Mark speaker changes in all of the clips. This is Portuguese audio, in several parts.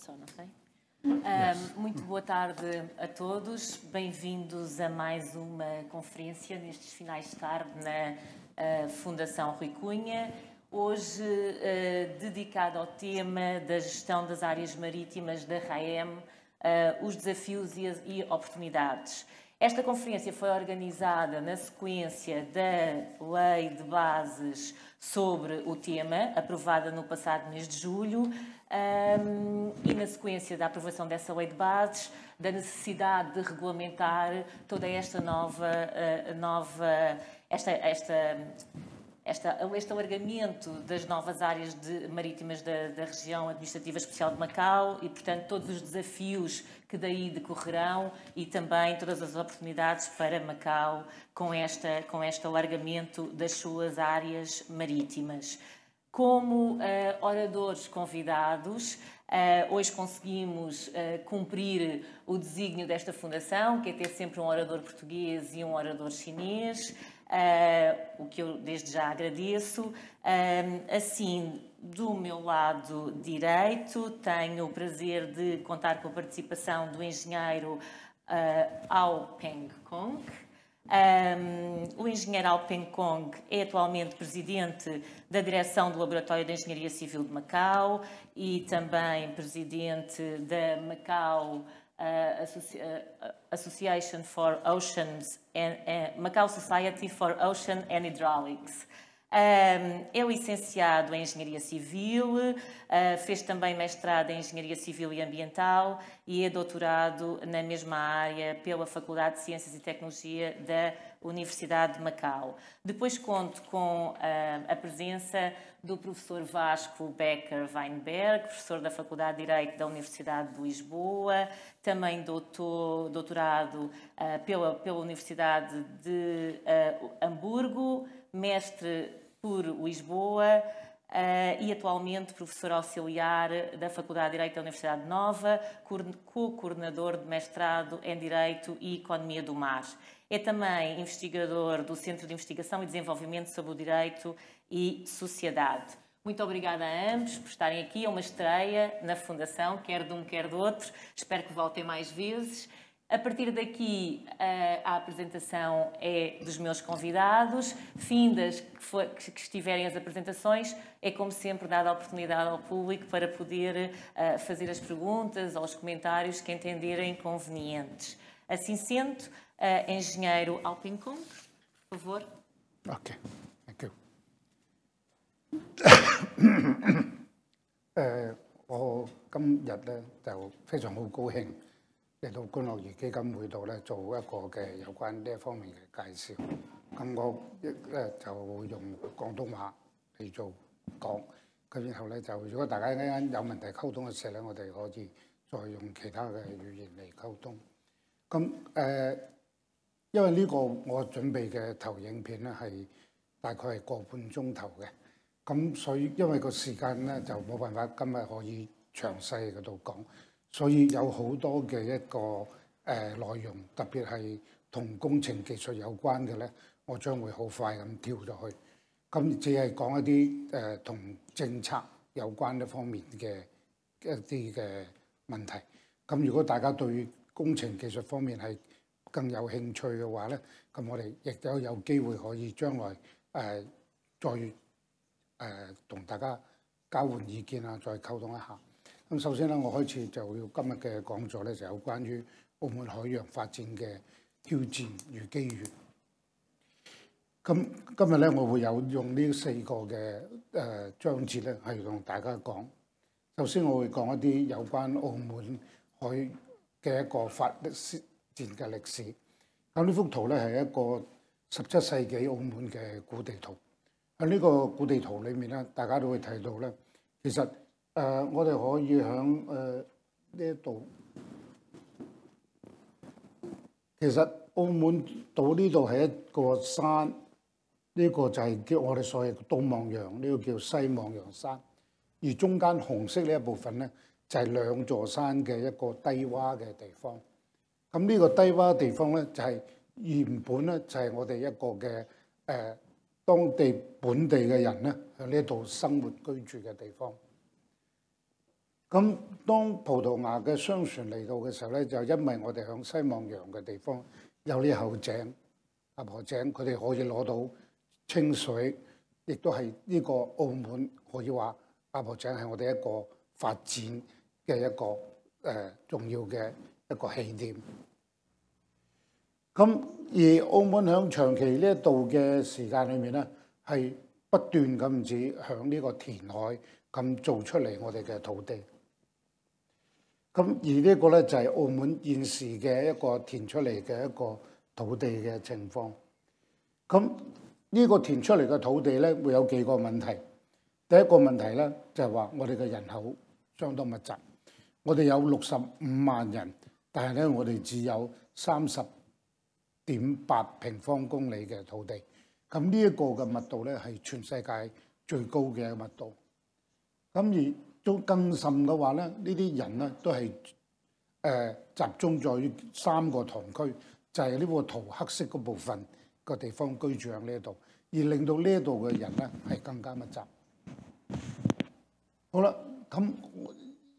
Speaker 1: Só não sei. Muito boa tarde a todos. Bem-vindos a mais uma conferência nestes finais de tarde na Fundação Rui Cunha. Hoje dedicada ao tema da gestão das áreas marítimas da RAEM, os desafios e oportunidades. Esta conferência foi organizada na sequência da Lei de Bases sobre o tema, aprovada no passado mês de julho, e na sequência da aprovação dessa Lei de Bases, da necessidade de regulamentar toda esta este alargamento das novas áreas marítimas da região administrativa especial de Macau e, portanto, todos os desafios que daí decorrerão e também todas as oportunidades para Macau com este alargamento das suas áreas marítimas. Como oradores convidados, hoje conseguimos cumprir o desígnio desta fundação, que é ter sempre um orador português e um orador chinês, o que eu desde já agradeço. Assim, do meu lado direito, tenho o prazer de contar com a participação do engenheiro Ao Peng Kong. O engenheiro Ao Peng Kong é atualmente presidente da direção do Laboratório de Engenharia Civil de Macau e também presidente da Macau Association for Oceans Macau Society for Ocean and Hydraulics. É licenciado em Engenharia Civil, fez também mestrado em Engenharia Civil e Ambiental e é doutorado na mesma área pela Faculdade de Ciências e Tecnologia da Universidade de Macau. Depois conto com a presença do professor Vasco Becker Weinberg, professor da Faculdade de Direito da Universidade de Lisboa, também doutorado pela Universidade de Hamburgo, mestre por Lisboa e atualmente professor auxiliar da Faculdade de Direito da Universidade Nova, co-coordenador de mestrado em Direito e Economia do Mar. É também investigador do Centro de Investigação e Desenvolvimento sobre o Direito e Sociedade. Muito obrigada a ambos por estarem aqui. É uma estreia na Fundação, quer de um, quer do outro. Espero que voltem mais vezes. A partir daqui, a apresentação é dos meus convidados. Findas que estiverem as apresentações, é como sempre dada a oportunidade ao público para poder fazer as perguntas ou os comentários que entenderem convenientes. Assim sendo, engenheiro Ao Peng Kong, por favor.
Speaker 2: Ok, thank you. 我今日咧就非常好高興嚟到觀樂兒基金會度咧做一個嘅有關呢一方面嘅介紹。咁我咧就會用廣東話嚟做講，咁然後咧就如果大家一陣有問題溝通嘅時候咧，我哋可以再用其他嘅語言嚟溝通。咁因為呢個我準備嘅投影片咧係大概係個半鐘頭嘅。咁所以因為個時間咧就冇辦法今日可以詳細嗰度講，所以有好多嘅一個內容，特別係同工程技術有關嘅咧，我將會好快咁跳咗去。咁只係講一啲同政策有關一方面嘅一啲嘅問題。咁如果大家對工程技術方面係更有興趣嘅話咧，咁我哋亦都有機會可以將來再同大家交換意見啊，再溝通一下。咁首先咧，我開始就要今日嘅講座咧，就有關於澳門海洋發展嘅挑戰與機遇。咁今日咧，我會有用呢4個嘅章節咧，係同大家講。首先，我會講一啲有關澳門海嘅一個發展嘅歷史。咁呢幅圖咧係一個17世紀澳門嘅古地圖。喺呢個古地圖裏面咧，大家都會睇到咧，其實我哋可以喺呢一度，其實澳門島呢度係一個山，呢個就係叫我哋所謂嘅東望洋，呢個叫西望洋山，而中間紅色呢一部分咧，就係2座山嘅一個低窪嘅地方。咁呢個低窪地方咧，就係原本咧就係我哋一個嘅當地本地嘅人咧喺呢度生活居住嘅地方。咁當葡萄牙嘅商船嚟到嘅時候咧，就因為我哋響西望洋嘅地方有呢口井、阿婆井，佢哋可以攞到清水，亦都係呢個澳門可以話阿婆井係我哋一個發展嘅一個重要嘅一個起點。咁而澳門響長期呢一度嘅時間裏面咧，係不斷咁止響呢個填海咁做出嚟我哋嘅土地。咁而呢個咧就係澳門現時嘅一個填出嚟嘅一個土地嘅情況。咁呢個填出嚟嘅土地咧會有幾個問題。第一個問題咧就係話我哋嘅人口相當密集，我哋有65萬人，但係咧我哋只有30.8平方公里嘅土地。咁呢一個嘅密度咧係全世界最高嘅密度。咁而都更甚嘅話咧，呢啲人咧都係集中在3個堂區，就係呢個塗黑色嗰部分個地方居住喺呢度，而令到呢度嘅人咧係更加密集。好啦，咁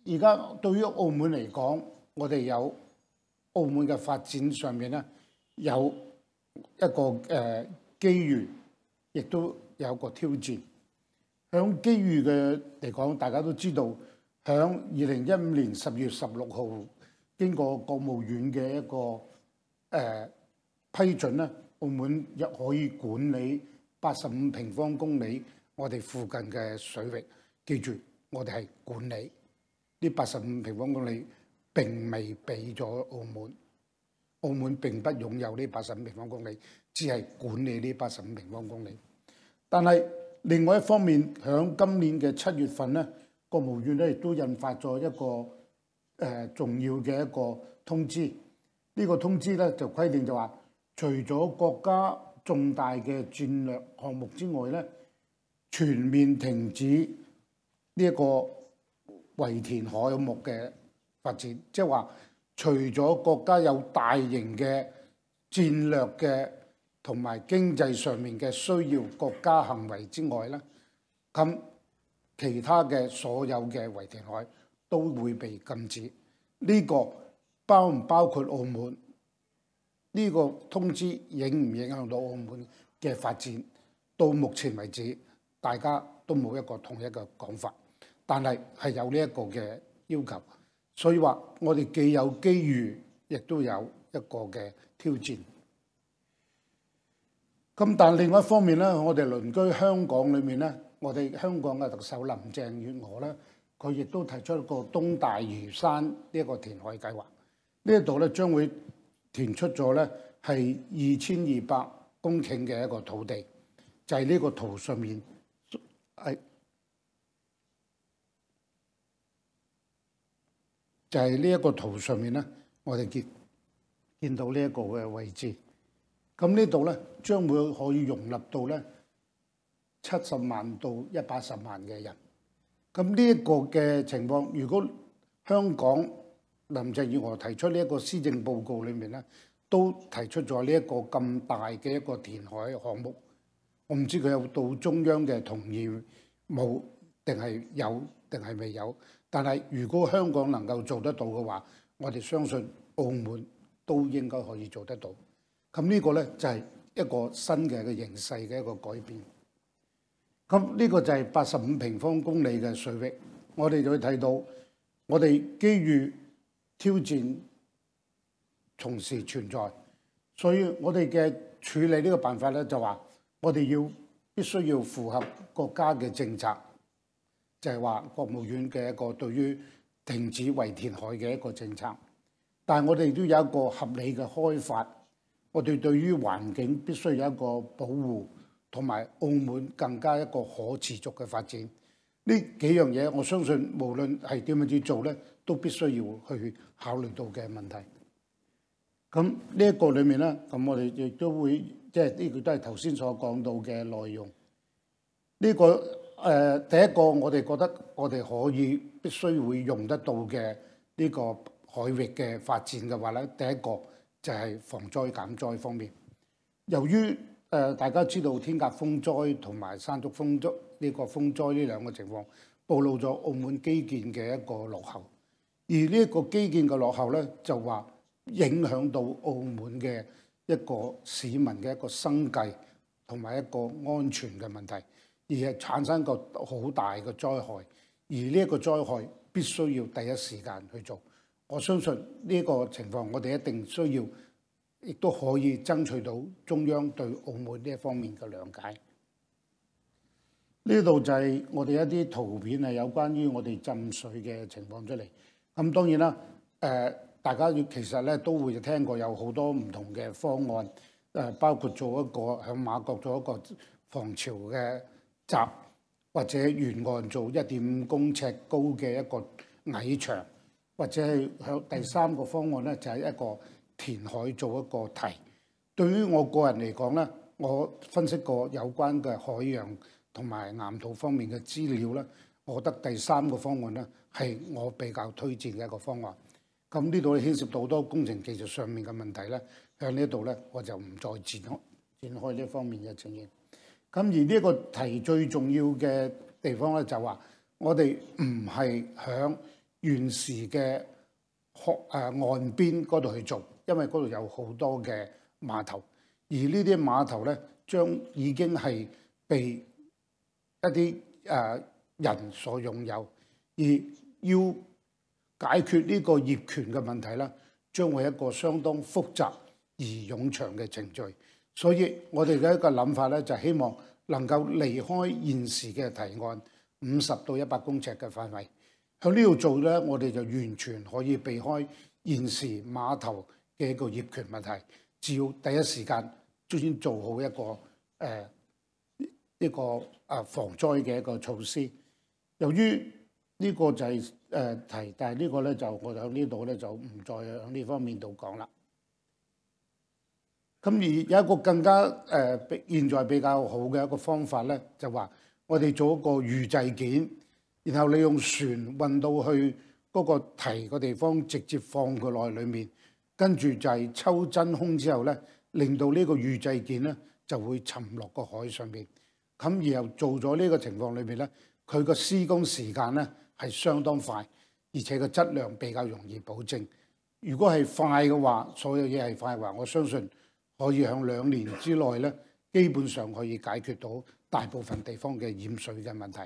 Speaker 2: 而家對於澳門嚟講，我哋有澳門嘅發展上面咧有一個機遇，亦都有一個挑戰。響機遇嘅嚟講，大家都知道，響2015年10月16號經過國務院嘅一個批准咧，澳門亦可以管理85平方公里我哋附近嘅水域。記住，我哋係管理呢85平方公里，並未俾咗澳門。澳門並不擁有呢85平方公里，只係管理呢85平方公里。但係另外一方面，響今年嘅7月份咧，國務院咧亦都印發咗一個重要嘅一個通知。呢個通知咧就規定就話，除咗國家重大嘅戰略項目之外咧，全面停止呢一個圍填海木嘅發展，即係話除咗國家有大型嘅戰略嘅同埋經濟上面嘅需要國家行為之外咧，咁其他嘅所有嘅圍填海都會被禁止。呢個包唔包括澳門？呢個通知影唔影響到澳門嘅發展？到目前為止，大家都冇一個統一嘅講法，但係有呢一個嘅要求。所以話我哋既有機遇，亦都有一個嘅挑戰。咁但另外一方面咧，我哋鄰居香港裏面咧，我哋香港嘅特首林鄭月娥咧，佢亦都提出一個東大嶼山呢一個填海計劃。呢一度咧將會填出咗咧係2200公頃嘅一個土地，就係呢個圖上面係就係呢一個圖上面咧，我哋見到呢一個嘅位置。咁呢度咧將會可以容納到咧70萬到110萬嘅人。咁呢一個嘅情況，如果香港林鄭月娥提出呢一個施政報告裏面咧，都提出咗呢一個咁大嘅一個填海項目，我唔知佢有到中央嘅同意冇，定係有，定係未有。但係如果香港能夠做得到嘅話，我哋相信澳門都應該可以做得到。咁呢個咧就係一個新嘅一個形勢嘅一個改變。咁呢個就係85平方公里嘅水域，我哋就會睇到我哋機遇挑戰同時存在，所以我哋嘅處理呢個辦法咧就話，我哋必須要符合國家嘅政策，就係話國務院嘅一個對於停止圍填海嘅一個政策。但係我哋都有一個合理嘅開發。我哋對於環境必須有一個保護，同埋澳門更加一個可持續嘅發展。呢幾樣嘢，我相信無論係點樣去做咧，都必須要去考慮到嘅問題。咁呢一個裏面咧，咁我哋亦都會即係呢個都係頭先所講到嘅內容。呢個第一個我哋覺得我哋可以必須會用得到嘅呢個海域嘅發展嘅話咧，第一個就係防災減災方面。由於大家知道天鴿風災同埋山竹風災呢個風災呢兩個情況暴露咗澳門基建嘅一個落後，而呢一個基建嘅落後咧，就話影響到澳門嘅一個市民嘅一個生計同埋一個安全嘅問題，而係產生個好大嘅災害，而呢一個災害必須要第一時間去做。我相信呢個情況，我哋一定需要，亦都可以爭取到中央對澳門呢一方面嘅諒解。呢度就係我哋一啲圖片係有關於我哋浸水嘅情況出嚟。咁當然啦，大家其實咧都會聽過有好多唔同嘅方案，包括做一個響馬角做一個防潮嘅閘，或者沿岸做1.5公尺高嘅一個矮牆，或者係向第三個方案咧就係一個填海做一個堤。對於我個人嚟講咧，我分析過有關嘅海洋同埋岩土方面嘅資料咧，我覺得第三個方案咧係我比較推薦嘅一個方案。咁呢度牽涉到好多工程技術上面嘅問題咧，喺呢度咧我就唔再展開呢方面嘅情形。咁而呢一個堤最重要嘅地方咧，就話我哋唔係響原時嘅岸邊嗰度去做，因為嗰度有好多嘅碼頭，而呢啲碼頭咧將已經係被一啲人所擁有，而要解決呢個業權嘅問題咧，將會係一個相當複雜而冗長嘅程序。所以我哋嘅一個諗法咧，就希望能夠離開現時嘅堤岸50到100公尺嘅範圍，喺呢度做咧，我哋就完全可以避開現時碼頭嘅一個業權問題，只要第一時間先做好一個防災嘅一個措施。由於呢個就係堤，但係呢個咧就我哋喺呢度咧就唔再喺呢方面度講啦。咁而有一個更加現在比較好嘅一個方法咧，就話我哋做一個預製件，然後你用船運到去嗰個堤個地方，直接放佢落去裡面，跟住就係抽真空之後咧，令到呢個預製件咧就會沉落個海上面。咁然後做咗呢個情況裏面咧，佢個施工時間咧係相當快，而且個質量比較容易保證。如果係快嘅話，所有嘢係快嘅話，我相信可以喺2年之內咧，基本上可以解決到大部分地方嘅淹水嘅問題。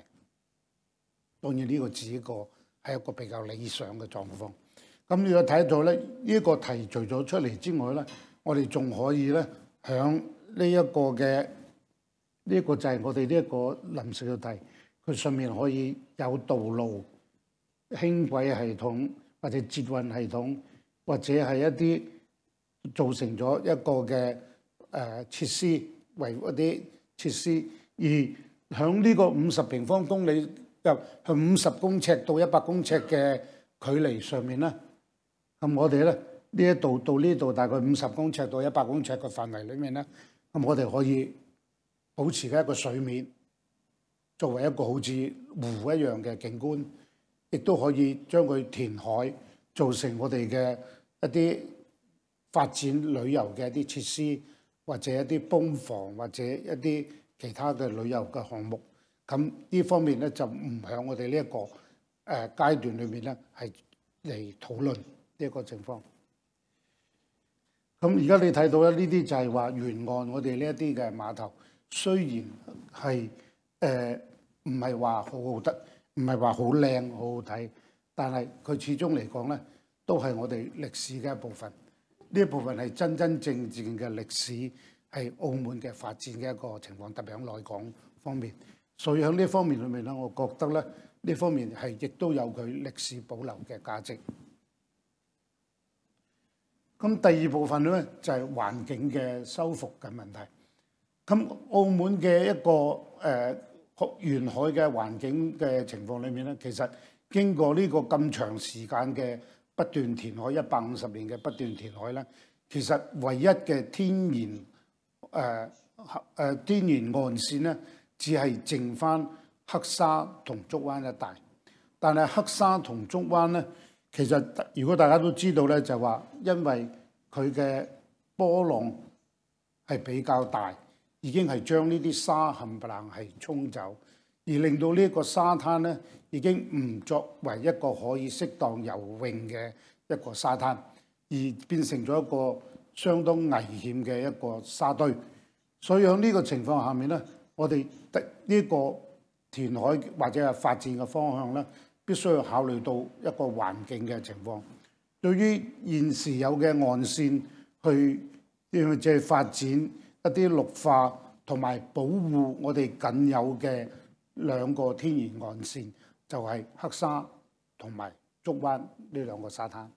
Speaker 2: 當然呢個只係一個比較理想嘅狀況。咁你要睇到咧，呢個堤除咗出嚟之外咧，我哋仲可以咧響呢一個嘅呢個就係我哋呢一個臨時嘅堤，佢上面可以有道路、輕軌系統或者捷運系統，或者係一啲造成咗一個嘅設施為一啲設施，而響呢個50平方公里由50公尺到100公尺嘅距離上面咧，咁我哋咧呢一度到呢度大概50公尺到100公尺嘅範圍裏面咧，咁我哋可以保持嘅一個水面作為一個好似湖一樣嘅景觀，亦都可以將佢填海，造成我哋嘅一啲發展旅遊嘅一啲設施，或者一啲泵房，或者一啲其他嘅旅遊嘅項目。咁呢方面咧就唔喺我哋呢一個階段裏面咧係嚟討論呢一個情況。咁而家你睇到咧，呢啲就係話沿岸我哋呢一啲嘅碼頭，雖然係唔係話好好得，唔係話好靚好好睇，但係佢始終嚟講咧，都係我哋歷史嘅一部分。呢一部分係真真正正嘅歷史，係澳門嘅發展嘅一個情況，特別喺內港方面。所以喺呢方面裏面咧，我覺得咧呢方面係亦都有佢歷史保留嘅價值。咁第二部分咧就係環境嘅修復嘅問題。咁澳門嘅一個沿海嘅環境嘅情況裏面咧，其實經過呢個咁長時間嘅不斷填海150年嘅不斷填海咧，其實唯一嘅天然岸線咧，只係剩翻黑沙同竹灣一帶。但係黑沙同竹灣咧，其實如果大家都知道咧，就話因為佢嘅波浪係比較大，已經係將呢啲沙冚唪唥係沖走，而令到呢個沙灘咧已經唔作為一個可以適當游泳嘅一個沙灘，而變成咗一個相當危險嘅一個沙堆。所以喺呢個情況下面咧，我哋呢個填海或者係發展嘅方向咧，必須要考慮到一個環境嘅情況。對於現時有嘅岸線去即係發展一啲綠化同埋保護我哋僅有嘅兩個天然岸線，就係黑沙同埋竹灣呢兩個沙灘。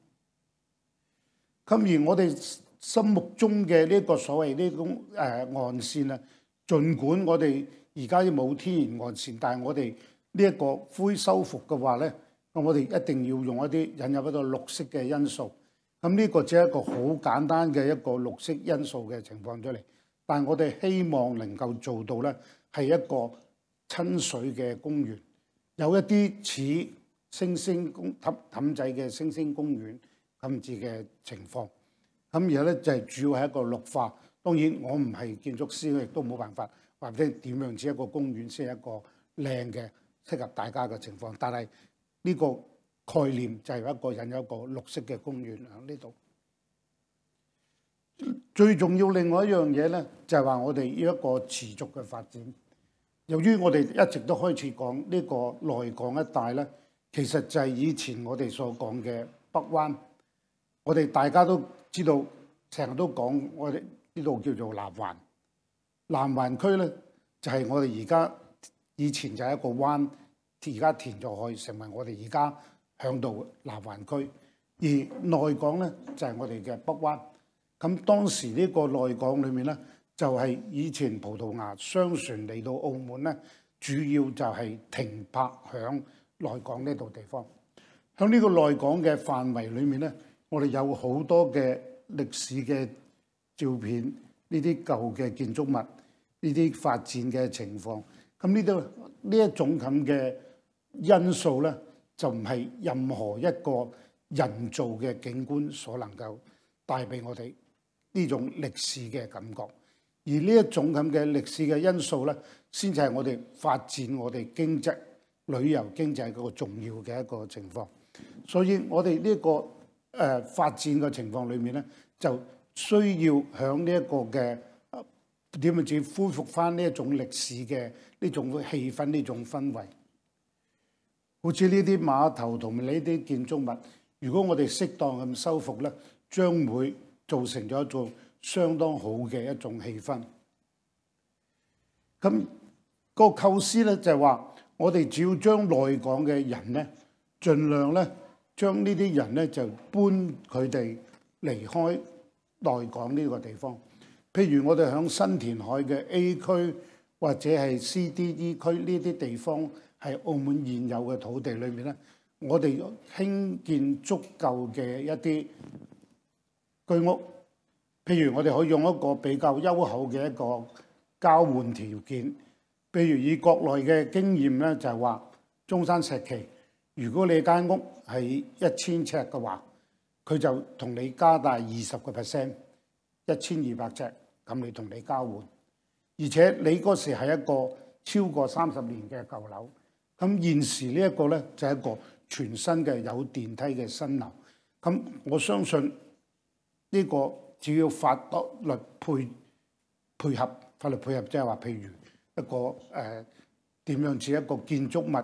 Speaker 2: 咁而我哋心目中嘅呢個所謂呢種岸線啊，儘管我哋而家冇天然岸線，但係我哋呢一個灰修復嘅話咧，咁我哋一定要用一啲引入一個綠色嘅因素。咁呢個只係一個好簡單嘅一個綠色因素嘅情況出嚟，但係我哋希望能夠做到咧係一個親水嘅公園，有一啲似星星氹仔嘅星星公園咁至嘅情況。咁然後咧就係主要係一個綠化。當然我唔係建築師，亦都冇辦法或者點樣似一個公園先係一個靚嘅適合大家嘅情況。但係呢個概念就係一個引有一個綠色嘅公園喺呢度。最重要另外一樣嘢咧，就係話我哋要一個持續嘅發展。由於我哋一直都開始講呢個內港一帶咧，其實就係以前我哋所講嘅北灣。我哋大家都知道，成日都講我哋呢度叫做南環。南環區咧就係我哋而家以前就係一個灣，而家填咗去成為我哋而家響度南環區。而內港咧就係我哋嘅北灣。咁當時呢個內港裏面咧，就係以前葡萄牙商船嚟到澳門咧，主要就係停泊響內港呢度地方。響呢個內港嘅範圍裏面咧，我哋有好多嘅歷史嘅照片，呢啲舊嘅建築物，呢啲發展嘅情況。咁呢一種咁嘅因素咧，就唔係任何一個人造嘅景觀所能夠帶俾我哋呢種歷史嘅感覺。而呢一種咁嘅歷史嘅因素咧，先至係我哋發展我哋經濟、旅遊經濟嗰個重要嘅一個情況。所以我哋呢個發展嘅情況裏面咧，就需要響呢一個嘅點樣至恢復翻呢一種歷史嘅呢種氣氛、呢種氛圍。好似呢啲碼頭同埋呢啲建築物，如果我哋適當咁修復咧，將會造成咗一種相當好嘅一種氣氛。咁個構思咧就係話，我哋只要將內港嘅人咧，盡量咧將呢啲人咧就搬佢哋離開內港呢個地方。譬如我哋響新填海嘅 A 區或者係 CDE 區呢啲地方，係澳門現有嘅土地裏面咧，我哋興建足夠嘅一啲居屋。譬如我哋可以用一個比較優厚嘅一個交換條件，譬如以國內嘅經驗咧，就係話中山石岐，如果你間屋係1000尺嘅話，佢就同你加大20%，1200尺，咁你同你交換，而且你嗰時係一個超過30年嘅舊樓，咁現時呢一個咧就係一個全新嘅有電梯嘅新樓，咁我相信呢個只要法律配合，法律配合即係話，譬如一個點樣似一個建築物要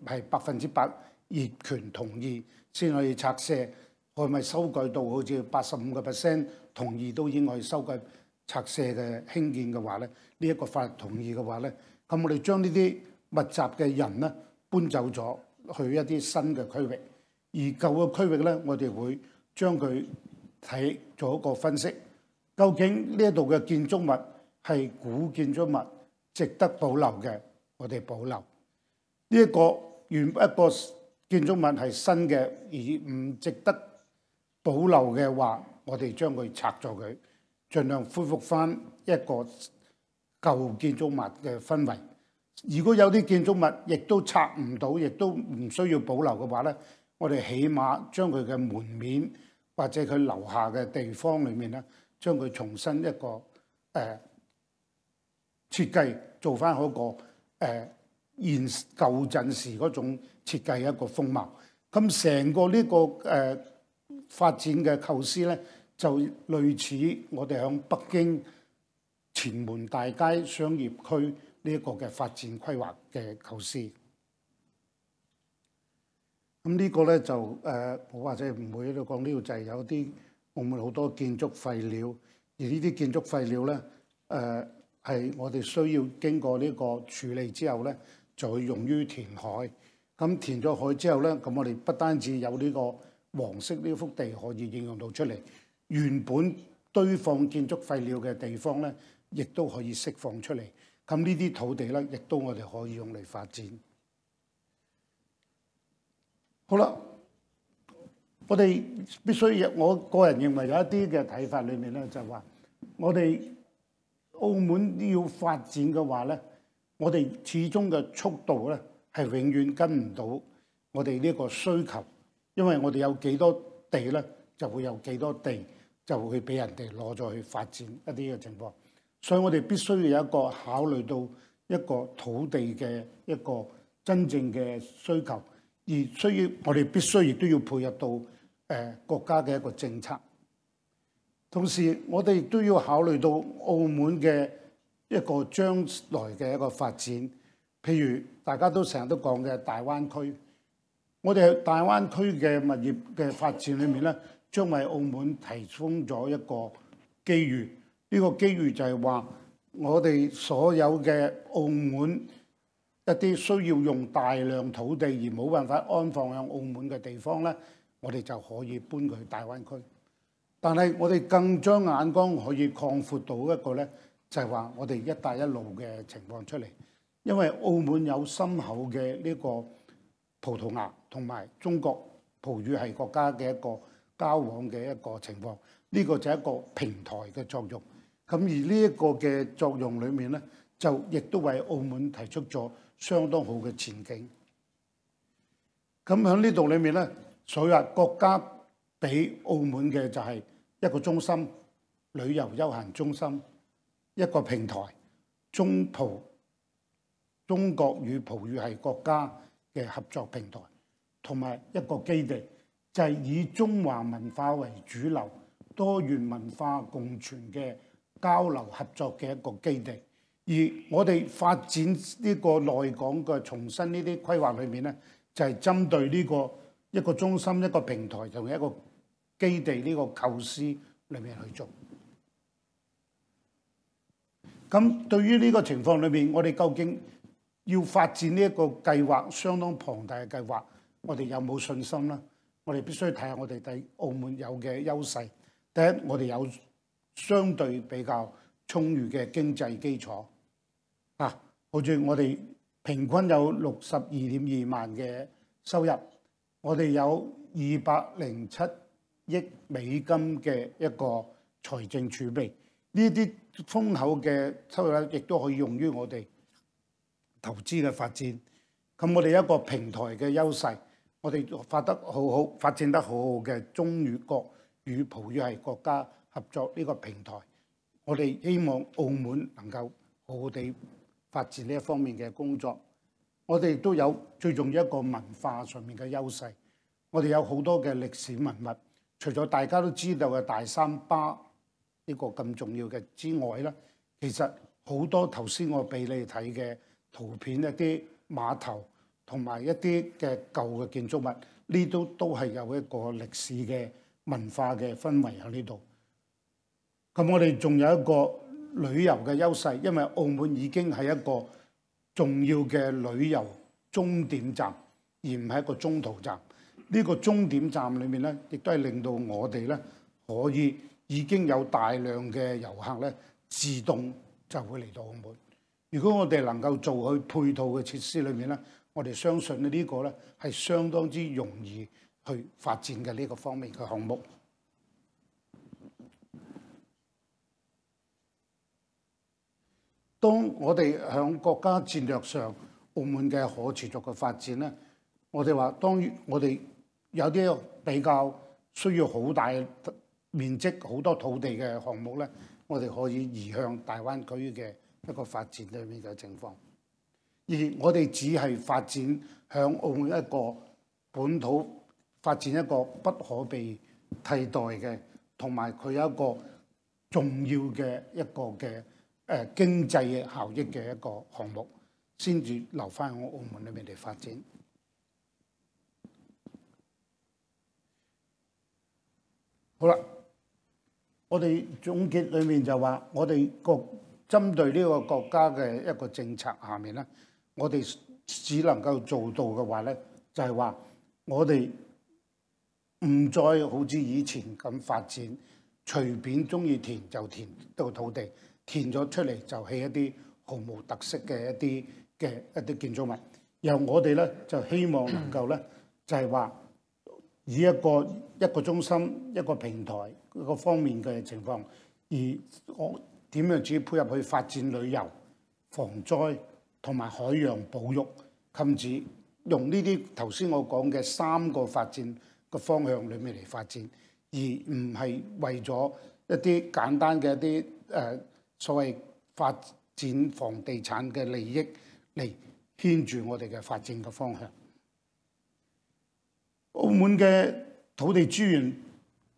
Speaker 2: 係100%業權同意先可以拆卸，係咪修改到好似85% 同意都已經可以修改拆卸嘅興建嘅話咧？呢一個法律同意嘅話咧，咁我哋將呢啲密集嘅人咧搬走咗去一啲新嘅區域，而舊嘅區域咧，我哋會將佢做一個分析，究竟呢一度嘅建築物係古建築物，值得保留嘅，我哋保留；呢一個原一個建築物係新嘅而唔值得保留嘅話，我哋將佢拆咗佢，盡量恢復翻一個舊建築物嘅氛圍。如果有啲建築物亦都拆唔到，亦都唔需要保留嘅話咧，我哋起碼將佢嘅門面或者佢樓下嘅地方裏面咧，將佢重新一個設計，做翻嗰個舊陣時嗰種設計一個風貌。咁成個呢個發展嘅構思咧，就類似我哋響北京前門大街商業區呢一個嘅發展規劃嘅構思。咁呢個咧就我或者唔會喺度講，呢度就係有啲澳門好多建築廢料，而呢啲建築廢料咧係我哋需要經過呢個處理之後咧，就會用於填海。咁填咗海之後咧，咁我哋不單止有呢個黃色呢幅地可以應用到出嚟，原本堆放建築廢料嘅地方咧，亦都可以釋放出嚟。咁呢啲土地咧，亦都我哋可以用嚟發展。好啦，我哋必須，我個人認為有一啲嘅睇法裏面咧，就係話我哋澳門要發展嘅話咧，我哋始終嘅速度咧係永遠跟唔到我哋呢個需求，因為我哋有幾多地咧，就會有幾多地就會俾人哋攞咗去發展一啲嘅情況，所以我哋必須要有一個考慮到一個土地嘅一個真正嘅需求。而需要我哋必須亦都要配合到國家嘅一個政策，同時我哋亦都要考慮到澳門嘅一個將來嘅一個發展。譬如大家都成日都講嘅大灣區，我哋喺大灣區嘅物業嘅發展裏面咧，將為澳門提供咗一個機遇。呢個機遇就係話我哋所有嘅澳門一啲需要用大量土地而冇辦法安放喺澳門嘅地方咧，我哋就可以搬佢去大灣區。但係我哋更將眼光可以擴闊到一個咧，就係話我哋一帶一路嘅情況出嚟。因為澳門有深厚嘅呢個葡萄牙同埋中國葡語系國家嘅一個交往嘅一個情況，呢個就係一個平台嘅作用。咁而呢一個嘅作用裏面咧，就亦都為澳門提出咗相當好嘅前景。咁喺呢度裏面咧，所以話國家俾澳門嘅就係一個中心，旅遊休閒中心，一個平台，中國與葡語系國家嘅合作平台，同埋一個基地，就係以中華文化為主流、多元文化共存嘅交流合作嘅一個基地。而我哋發展呢個內港嘅重新呢啲規劃裏面咧，就係針對呢個一個中心、一個平台同一個基地呢個構思裏面去做。咁對於呢個情況裏面，我哋究竟要發展呢一個計劃相當龐大嘅計劃，我哋有冇信心咧？我哋必須睇下我哋喺澳門有嘅優勢。第一，我哋有相對比較充裕嘅經濟基礎。好似我哋平均有62.2萬嘅收入，我哋有207億美金嘅一個財政儲備，呢啲豐厚嘅收入亦都可以用於我哋投資嘅發展。咁我哋一個平台嘅優勢，我哋發展得好好嘅中粵國與葡語系國家合作呢個平台，我哋希望澳門能夠好好地發展呢一方面嘅工作。我哋亦都有最重要一個文化上面嘅優勢，我哋有好多嘅歷史文物，除咗大家都知道嘅大三巴呢個咁重要嘅之外咧，其實好多頭先我俾你睇嘅圖片，一啲碼頭同埋一啲嘅舊嘅建築物，呢都係有一個歷史嘅文化嘅氛圍喺呢度。咁我哋仲有一個旅遊嘅優勢，因為澳門已經係一個重要嘅旅遊終點站，而唔係一個中途站。呢個終點站裏面咧，亦都係令到我哋咧可以已經有大量嘅遊客咧自動就會嚟到澳門。如果我哋能夠做去配套嘅設施裏面咧，我哋相信呢個咧係相當之容易去發展嘅呢個方面嘅項目。當我哋向國家戰略上澳門嘅可持續嘅發展咧，我哋話當然我哋有啲比較需要好大面積、好多土地嘅項目咧，我哋可以移向大灣區嘅一個發展裏面嘅情況。而我哋只係發展響澳門一個本土發展一個不可被替代嘅，同埋佢有一個重要嘅一個嘅經濟效益嘅一個項目，先至留翻喺澳門裏面嚟發展。好啦，我哋總結裏面就話，我哋針對呢個國家嘅一個政策下面咧，我哋只能夠做到嘅話咧，就係話我哋唔再好似以前咁發展，隨便中意填就填到土地，填咗出嚟就起一啲毫無特色嘅一啲建築物。然後我哋咧就希望能夠咧就係話以一個中心、一個平台一個方面嘅情況，而我點樣只配合去發展旅遊、防災同埋海洋保育，甚至用呢啲頭先我講嘅3個發展個方向裏面嚟發展，而唔係為咗一啲簡單嘅一啲所謂發展房地產嘅利益嚟牽住我哋嘅發展嘅方向。澳門嘅土地資源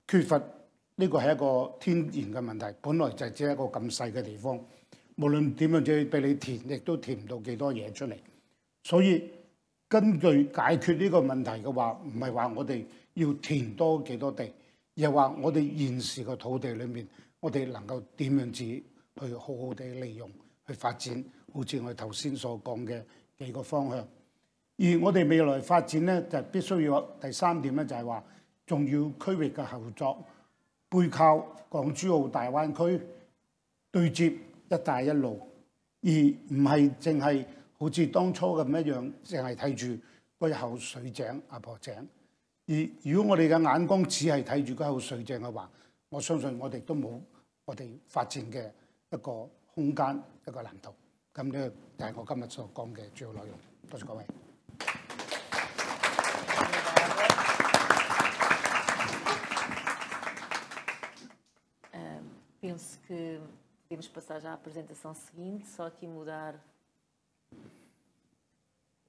Speaker 2: 缺乏，呢個係一個天然嘅問題。本來就只係一個咁細嘅地方，無論點樣只俾你填，亦都填唔到幾多嘢出嚟。所以根據解決呢個問題嘅話，唔係話我哋要填多幾多地，而係話我哋現時嘅土地裏面，我哋能夠點樣子去好好地利用去發展，好似我哋頭先所講嘅幾個方向。而我哋未來發展咧，就必須要第3點咧，就係話重要區域嘅合作，背靠港珠澳大灣區，對接一帶一路，而唔係淨係好似當初咁一樣，淨係睇住嗰口水井、阿婆井。而如果我哋嘅眼光只係睇住嗰口水井嘅話，我相信我哋都冇我哋發展嘅一個空間、一個藍圖。咁呢個就係我今日所講嘅主要內容。多謝各位。
Speaker 1: Penso que podemos passar já à apresentação seguinte, só aqui mudar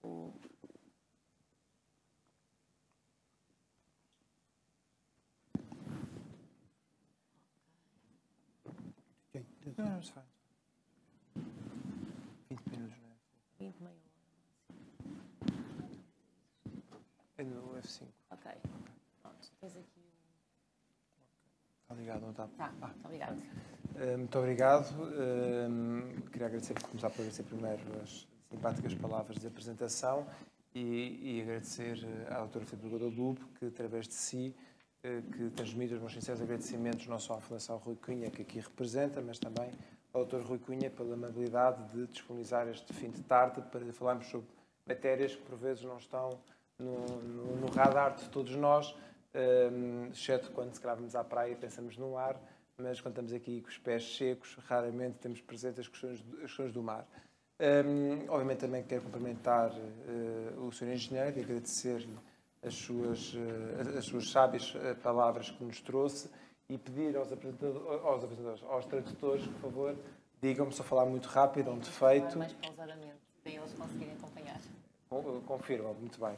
Speaker 1: o...
Speaker 3: Não, it's fine. 20 minutos, não é?
Speaker 1: 20, meia hora.
Speaker 3: É no F5.
Speaker 1: Ok. Pronto, tens aqui o...
Speaker 3: Está ligado, não está?
Speaker 1: Tá, obrigado.
Speaker 3: Muito obrigado. Queria começar por agradecer primeiro as simpáticas palavras de apresentação e agradecer à doutora Filipe Guadalupe, que através de si que transmite os meus sinceros agradecimentos não só à Fundação Rui Cunha, que aqui representa, mas também ao Dr. Rui Cunha pela amabilidade de disponibilizar este fim de tarde para falarmos sobre matérias que por vezes não estão no radar de todos nós, exceto quando se calhar vamos à praia e pensamos no ar, mas quando estamos aqui com os pés secos, raramente temos presentes as questões do mar. Obviamente também quero cumprimentar o Sr. Engenheiro e agradecer-lhe as suas sábias palavras que nos trouxe e pedir aos apresentadores, aos tradutores, por favor, digam-me, só falar muito rápido, um defeito.
Speaker 1: Mais pausadamente, para eles conseguirem acompanhar.
Speaker 3: Confirmam, muito bem.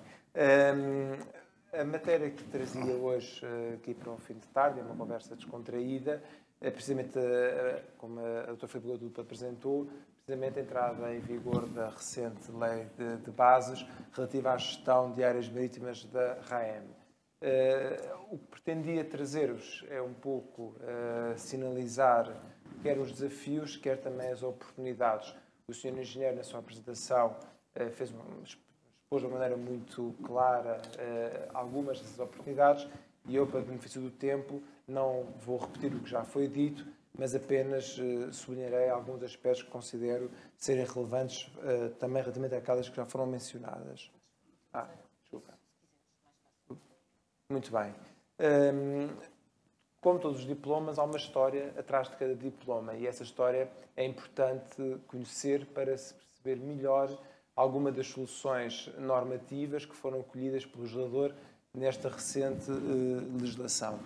Speaker 3: A matéria que trazia hoje aqui para um fim de tarde é uma conversa descontraída, precisamente como a doutora Filipe Guadalupe apresentou, precisamente a entrada em vigor da recente lei de bases relativa à gestão de áreas marítimas da RAEM. O que pretendia trazer-vos é um pouco sinalizar quer os desafios, quer também as oportunidades. O Sr. Engenheiro, na sua apresentação, expôs de uma maneira muito clara algumas dessas oportunidades e eu, para o benefício do tempo, não vou repetir o que já foi dito, mas apenas sublinharei alguns aspectos que considero serem relevantes também relativamente àquelas que já foram mencionadas. Desculpa. Muito bem. Como todos os diplomas, há uma história atrás de cada diploma e essa história é importante conhecer para se perceber melhor alguma das soluções normativas que foram colhidas pelo legislador nesta recente legislação.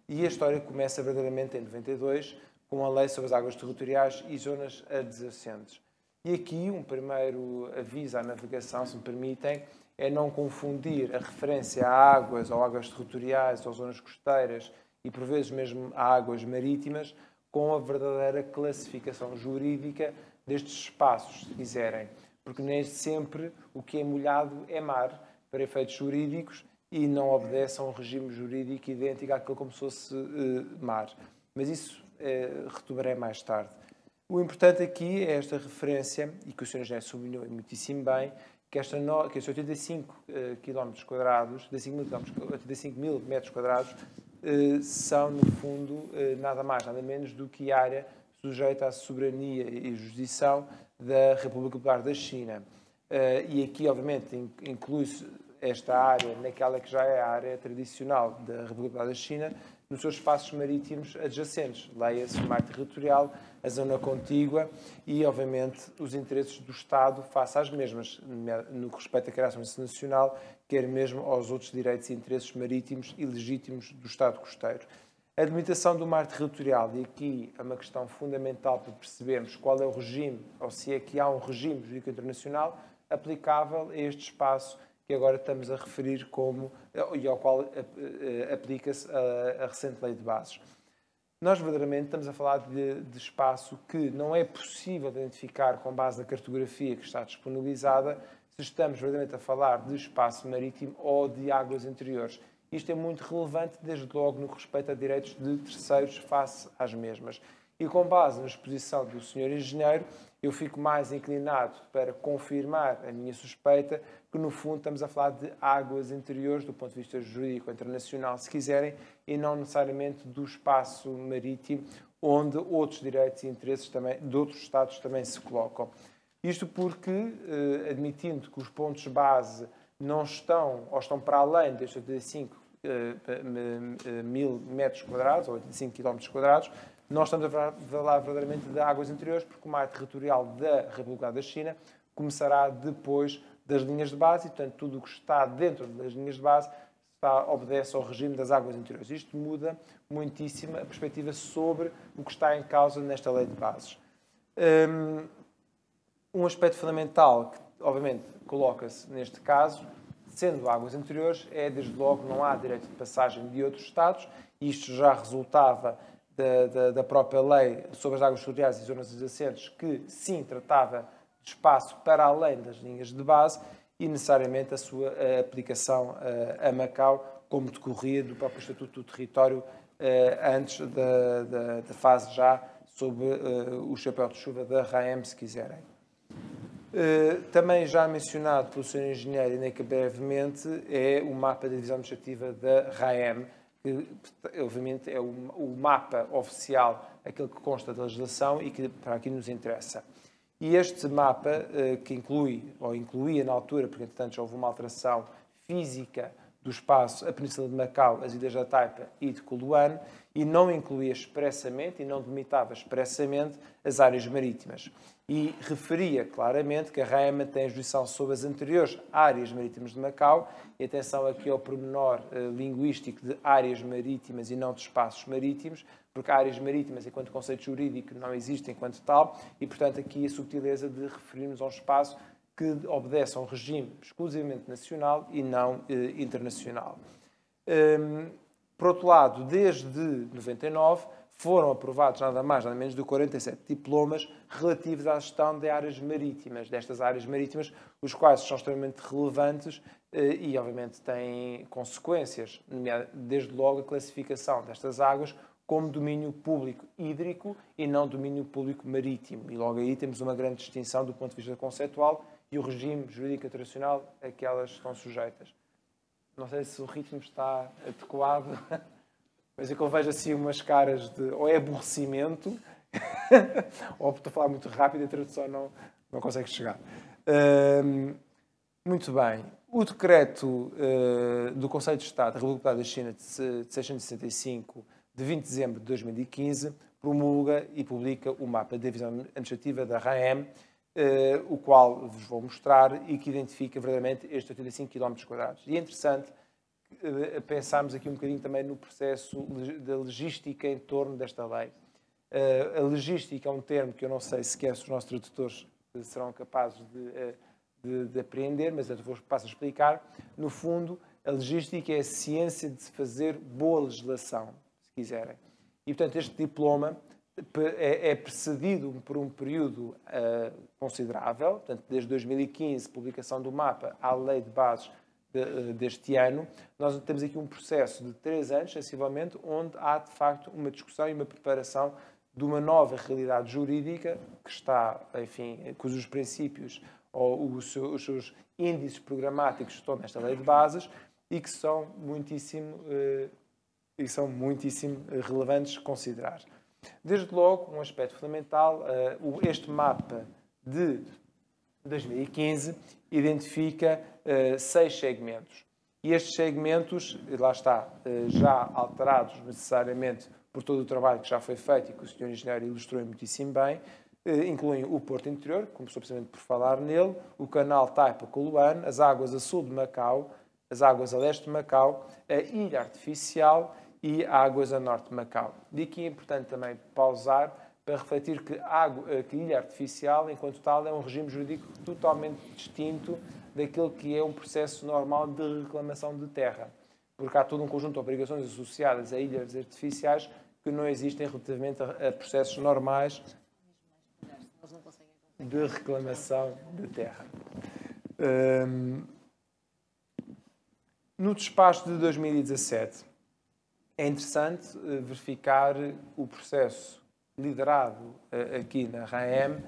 Speaker 3: E a história começa verdadeiramente em 92, com a Lei sobre as Águas Territoriais e Zonas Adjacentes. E aqui um primeiro aviso à navegação, se me permitem, é não confundir a referência a águas ou águas territoriais ou zonas costeiras e, por vezes, mesmo a águas marítimas, com a verdadeira classificação jurídica destes espaços, se quiserem. Porque nem sempre o que é molhado é mar, para efeitos jurídicos, e não obedece a um regime jurídico idêntico àquele como se fosse mar. Mas isso retomarei mais tarde. O importante aqui é esta referência, e que o Sr. Engenheiro sublinhou muitíssimo bem, que estes 85 km quadrados, 85 mil metros quadrados, são, no fundo, nada mais, nada menos do que área sujeita à soberania e jurisdição da República Popular da China. E aqui, obviamente, inclui-se esta área naquela que já é a área tradicional da República Popular da China, nos seus espaços marítimos adjacentes. Leia-se o mar territorial, a zona contígua e, obviamente, os interesses do Estado face às mesmas, no que respeita à criação nacional, quer mesmo aos outros direitos e interesses marítimos e legítimos do Estado costeiro. A delimitação do mar territorial, e aqui é uma questão fundamental para percebermos qual é o regime, ou se é que há um regime jurídico internacional aplicável a este espaço que agora estamos a referir e ao qual aplica-se a recente Lei de Bases. Nós, verdadeiramente, estamos a falar de espaço que não é possível identificar com base na cartografia que está disponibilizada se estamos, verdadeiramente, a falar de espaço marítimo ou de águas interiores. Isto é muito relevante, desde logo, no que respeita a direitos de terceiros face às mesmas. E com base na exposição do Sr. Engenheiro, eu fico mais inclinado para confirmar a minha suspeita que, no fundo, estamos a falar de águas interiores do ponto de vista jurídico internacional, se quiserem, e não necessariamente do espaço marítimo, onde outros direitos e interesses também, de outros Estados também se colocam. Isto porque, admitindo que os pontos base não estão, ou estão para além destes 85 mil metros quadrados, ou 85 quilómetros quadrados, nós estamos a falar verdadeiramente de águas interiores, porque o mar territorial da República da China começará depois das linhas de base e, portanto, tudo o que está dentro das linhas de base obedece ao regime das águas interiores. Isto muda muitíssimo a perspectiva sobre o que está em causa nesta lei de bases. Um aspecto fundamental que, obviamente, coloca-se neste caso, sendo águas interiores, é, desde logo, não há direito de passagem de outros Estados. Isto já resultava da própria lei sobre as águas territoriais e zonas adjacentes, que sim tratava de espaço para além das linhas de base e necessariamente a sua aplicação a Macau, como decorria do próprio Estatuto do Território antes da fase já sob o chapéu de chuva da RAEM, se quiserem. Também já mencionado pelo Sr. Engenheiro, e nem que brevemente, é o mapa da divisão administrativa da RAEM, que, obviamente, é o mapa oficial, aquele que consta da legislação e que para aqui nos interessa. E este mapa, que incluía na altura, porque entretanto já houve uma alteração física do espaço, a Península de Macau, as Ilhas da Taipa e de Coluane, e não incluía expressamente, e não delimitava expressamente, as áreas marítimas. E referia claramente que a RAEM tem jurisdição sobre as anteriores áreas marítimas de Macau, e atenção aqui ao pormenor linguístico de áreas marítimas e não de espaços marítimos, porque áreas marítimas, enquanto conceito jurídico, não existem enquanto tal, e, portanto, aqui a subtileza de referirmos a um espaço que obedece a um regime exclusivamente nacional e não internacional. Por outro lado, desde 99, foram aprovados nada mais, nada menos do que 47 diplomas relativos à gestão de áreas marítimas, destas áreas marítimas, os quais são extremamente relevantes e, obviamente, têm consequências, desde logo a classificação destas águas como domínio público hídrico e não domínio público marítimo. E logo aí temos uma grande distinção do ponto de vista conceitual e o regime jurídico internacional a que elas estão sujeitas. Não sei se o ritmo está adequado, mas é que eu vejo assim umas caras de ou é aborrecimento ou estou a falar muito rápido e a tradução não consegue chegar. Muito bem. O decreto do Conselho de Estado da República da China de 665, de 20 de dezembro de 2015, promulga e publica o mapa de divisão administrativa da RAEM, o qual vos vou mostrar e que identifica verdadeiramente estes 85 km². E é interessante pensarmos aqui um bocadinho também no processo da logística em torno desta lei. A logística é um termo que eu não sei sequer se os nossos tradutores serão capazes de apreender, mas eu passo a explicar. No fundo, a legística é a ciência de fazer boa legislação, se quiserem. E, portanto, este diploma é precedido por um período considerável, portanto, desde 2015, publicação do mapa, à lei de bases deste ano. Nós temos aqui um processo de 3 anos, sensivelmente, onde há, de facto, uma discussão e uma preparação de uma nova realidade jurídica que está, enfim, cujos princípios ou os seus índices programáticos estão nesta lei de bases e que são muitíssimo relevantes de considerar. Desde logo, um aspecto fundamental, este mapa de 2015 identifica 6 segmentos. E estes segmentos, lá está, já alterados necessariamente por todo o trabalho que já foi feito e que o Sr. Engenheiro ilustrou muitíssimo bem, incluem o Porto Interior, começou precisamente por falar nele, o canal Taipa-Coluane, as águas a sul de Macau, as águas a leste de Macau, a ilha artificial e águas a norte de Macau. E aqui é importante também pausar para refletir que a ilha artificial, enquanto tal, é um regime jurídico totalmente distinto daquilo que é um processo normal de reclamação de terra. Porque há todo um conjunto de obrigações associadas a ilhas artificiais que não existem relativamente a processos normais de reclamação de terra. No despacho de 2017, é interessante verificar o processo liderado aqui na RAEM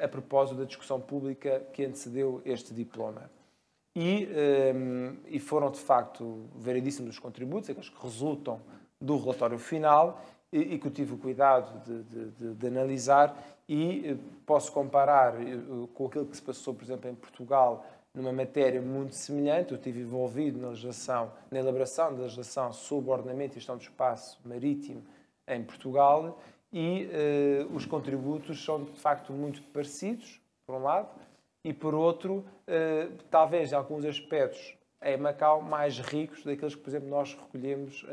Speaker 3: a propósito da discussão pública que antecedeu este diploma. E foram, de facto, variedíssimos os contributos, aqueles que resultam do relatório final e que eu tive o cuidado de analisar e posso comparar com aquilo que se passou, por exemplo, em Portugal, numa matéria muito semelhante. Eu estive envolvido na elaboração da legislação sobre ordenamento e gestão do espaço marítimo em Portugal e os contributos são, de facto, muito parecidos, por um lado, e, por outro, talvez, em alguns aspectos, em Macau, mais ricos daqueles que, por exemplo, nós recolhemos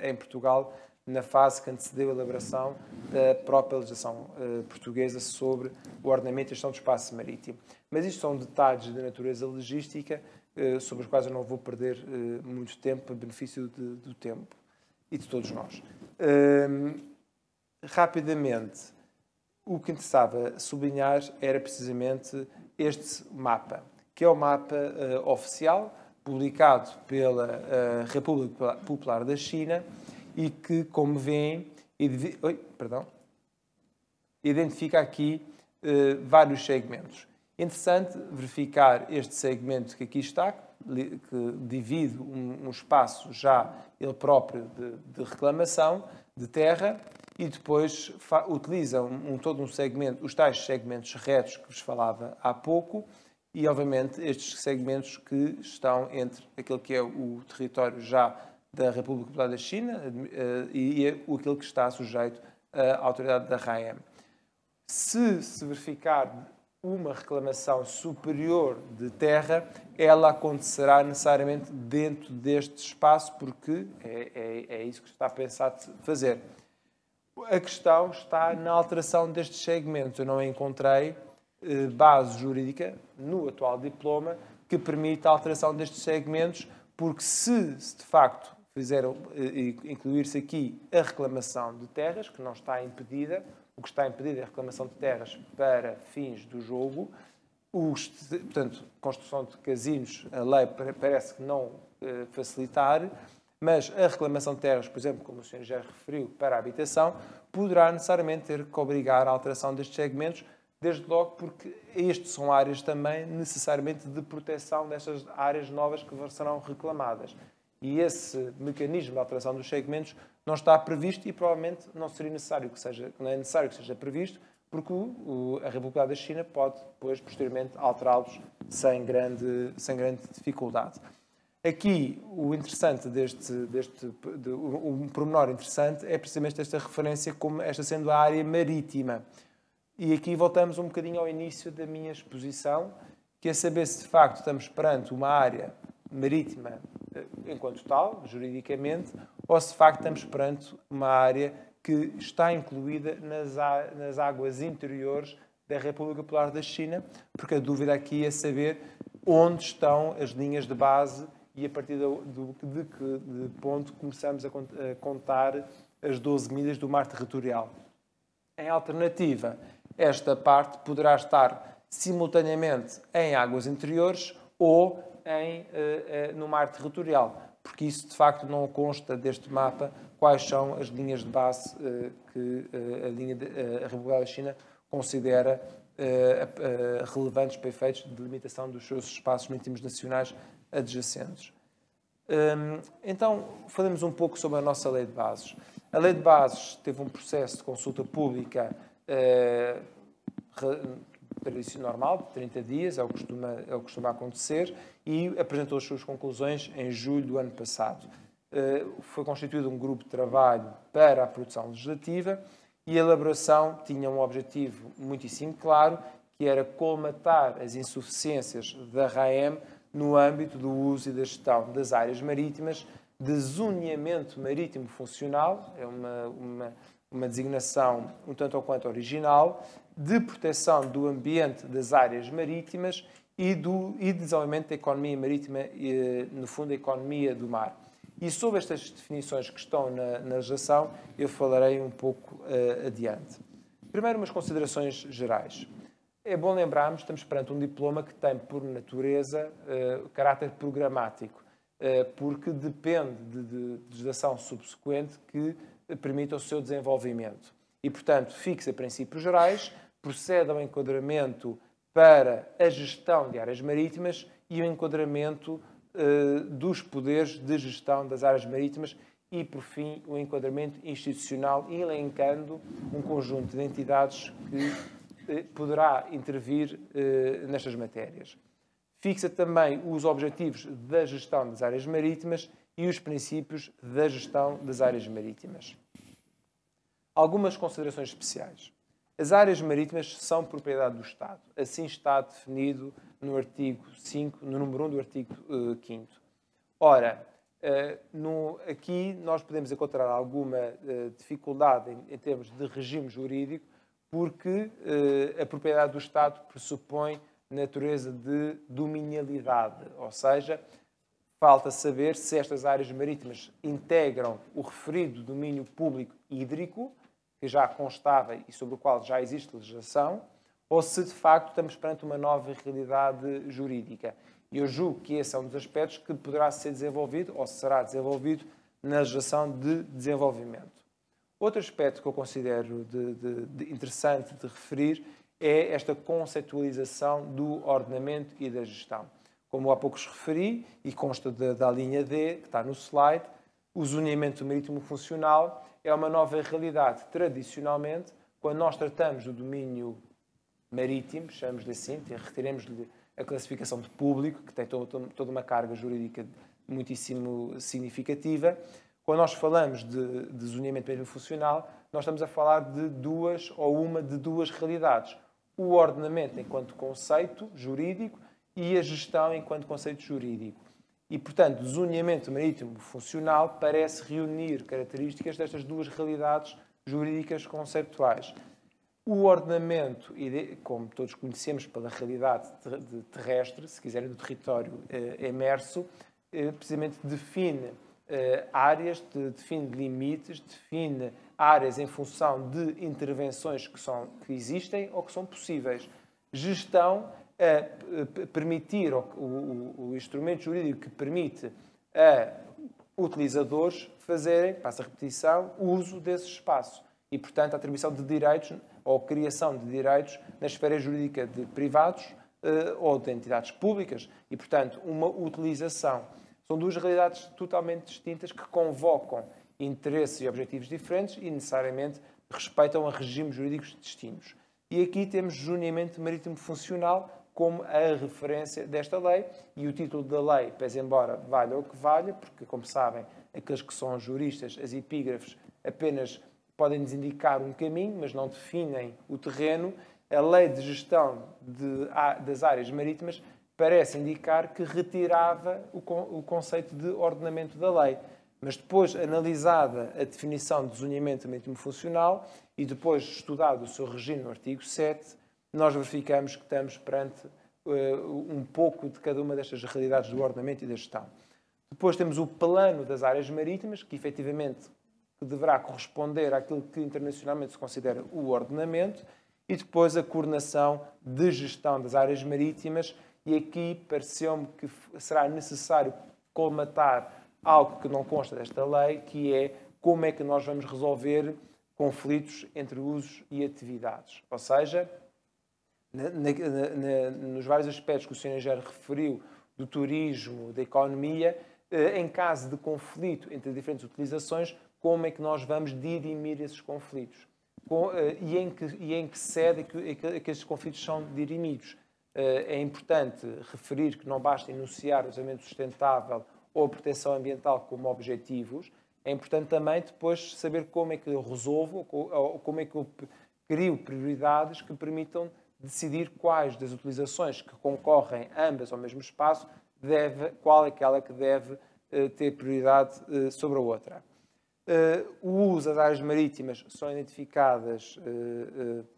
Speaker 3: em Portugal na fase que antecedeu a elaboração da própria legislação portuguesa sobre o ordenamento e gestão do espaço marítimo. Mas isto são detalhes de natureza logística sobre os quais eu não vou perder muito tempo, para benefício do tempo e de todos nós. Rapidamente, o que interessava sublinhar era precisamente este mapa, que é o mapa oficial, publicado pela República Popular da China e que, como veem, identifica aqui vários segmentos. Interessante verificar este segmento que aqui está, que divide um espaço já ele próprio de reclamação de terra e depois utiliza todo um segmento, os tais segmentos retos que vos falava há pouco e, obviamente, estes segmentos que estão entre aquele que é o território já da República Popular da China e aquele que está sujeito à autoridade da RAEM. Se verificar uma reclamação superior de terra, ela acontecerá necessariamente dentro deste espaço, porque é isso que está pensado fazer. A questão está na alteração destes segmentos. Eu não encontrei base jurídica no atual diploma que permita a alteração destes segmentos, porque se de facto incluir-se aqui a reclamação de terras, que não está impedida, o que está impedido é a reclamação de terras para fins do jogo, portanto, construção de casinos, a lei parece que não facilitar, mas a reclamação de terras, por exemplo, como o Sr. já referiu, para a habitação, poderá necessariamente ter que obrigar a alteração destes segmentos, desde logo porque estes são áreas também necessariamente de proteção destas áreas novas que serão reclamadas. E esse mecanismo de alteração dos segmentos não está previsto e provavelmente não seria necessário não é necessário que seja previsto, porque a República da China pode depois, posteriormente, alterá-los sem grande dificuldade. Aqui, o interessante um pormenor interessante é precisamente esta referência como esta sendo a área marítima. E aqui voltamos um bocadinho ao início da minha exposição, que é saber se de facto estamos perante uma área marítima enquanto tal, juridicamente, ou se de facto estamos perante uma área que está incluída nas águas interiores da República Popular da China, porque a dúvida aqui é saber onde estão as linhas de base e a partir de que ponto começamos a contar as 12 milhas do mar territorial. Em alternativa, esta parte poderá estar simultaneamente em águas interiores ou no mar territorial, porque isso de facto não consta deste mapa quais são as linhas de base que a República da China considera relevantes para efeitos de delimitação dos seus espaços marítimos nacionais adjacentes. Então, falemos um pouco sobre a nossa Lei de Bases. A Lei de Bases teve um processo de consulta pública normal, de 30 dias, é o que costuma acontecer, e apresentou as suas conclusões em julho do ano passado. Foi constituído um grupo de trabalho para a produção legislativa e a elaboração tinha um objetivo muitíssimo claro, que era colmatar as insuficiências da RAEM no âmbito do uso e da gestão das áreas marítimas, de zoneamento marítimo funcional, é uma designação um tanto ou quanto original, de proteção do ambiente das áreas marítimas e de desenvolvimento da economia marítima, no fundo, a economia do mar. E sobre estas definições que estão na legislação, eu falarei um pouco adiante. Primeiro, umas considerações gerais. É bom lembrarmos, estamos perante um diploma que tem, por natureza, caráter programático, porque depende de legislação subsequente que permita o seu desenvolvimento. E, portanto, fixa princípios gerais, procede ao enquadramento para a gestão de áreas marítimas e o enquadramento dos poderes de gestão das áreas marítimas e, por fim, o enquadramento institucional, elencando um conjunto de entidades que poderá intervir nestas matérias. Fixa também os objetivos da gestão das áreas marítimas e os princípios da gestão das áreas marítimas. Algumas considerações especiais. As áreas marítimas são propriedade do Estado. Assim está definido no artigo 5, no número 1 do artigo 5º. Ora, aqui nós podemos encontrar alguma dificuldade em termos de regime jurídico, porque a propriedade do Estado pressupõe natureza de dominialidade, ou seja, falta saber se estas áreas marítimas integram o referido domínio público hídrico, que já constava e sobre o qual já existe legislação, ou se de facto estamos perante uma nova realidade jurídica. E eu julgo que esse é um dos aspectos que poderá ser desenvolvido, ou será desenvolvido, na legislação de desenvolvimento. Outro aspecto que eu considero interessante de referir é esta conceitualização do ordenamento e da gestão. Como há pouco referi, e consta da linha D, que está no slide, o zoneamento marítimo funcional é uma nova realidade. Tradicionalmente, quando nós tratamos do domínio marítimo, chamamos-lhe assim, retiremos-lhe a classificação de público, que tem toda uma carga jurídica muitíssimo significativa. Quando nós falamos de zoneamento marítimo funcional, nós estamos a falar de uma de duas realidades. O ordenamento enquanto conceito jurídico e a gestão enquanto conceito jurídico. E, portanto, o zoneamento marítimo funcional parece reunir características destas duas realidades jurídicas conceptuais. O ordenamento, como todos conhecemos pela realidade terrestre, se quiserem, do território emerso, precisamente define áreas, define limites, define áreas em função de intervenções que existem ou que são possíveis. Gestão permitir o instrumento jurídico que permite a utilizadores fazerem, passa a repetição, uso desse espaço. E, portanto, a atribuição de direitos ou criação de direitos na esfera jurídica de privados ou de entidades públicas. E, portanto, uma utilização. São duas realidades totalmente distintas que convocam interesses e objetivos diferentes e, necessariamente, respeitam a regimes jurídicos distintos. E aqui temos zoneamento marítimo funcional como a referência desta lei, e o título da lei, pese embora valha o que valha, porque, como sabem, aqueles que são juristas, as epígrafes, apenas podem nos indicar um caminho, mas não definem o terreno. A lei de gestão das áreas marítimas parece indicar que retirava o conceito de ordenamento da lei. Mas depois, analisada a definição de zoneamento marítimo funcional e depois estudado o seu regime no artigo 7, nós verificamos que estamos perante um pouco de cada uma destas realidades do ordenamento e da gestão. Depois temos o plano das áreas marítimas, que efetivamente deverá corresponder àquilo que internacionalmente se considera o ordenamento, e depois a coordenação de gestão das áreas marítimas, e aqui pareceu-me que será necessário colmatar algo que não consta desta lei, que é como é que nós vamos resolver conflitos entre usos e atividades. Ou seja, nos vários aspectos que o Sr. Engenheiro referiu, do turismo, da economia, em caso de conflito entre diferentes utilizações, como é que nós vamos dirimir esses conflitos? E em que sede é que esses conflitos são dirimidos? É importante referir que não basta enunciar o desenvolvimento sustentável ou a proteção ambiental como objetivos, é importante também depois saber como é que eu resolvo, ou como é que eu crio prioridades que permitam decidir quais das utilizações que concorrem ambas ao mesmo espaço, qual é aquela que deve ter prioridade sobre a outra. O uso das áreas marítimas são identificadas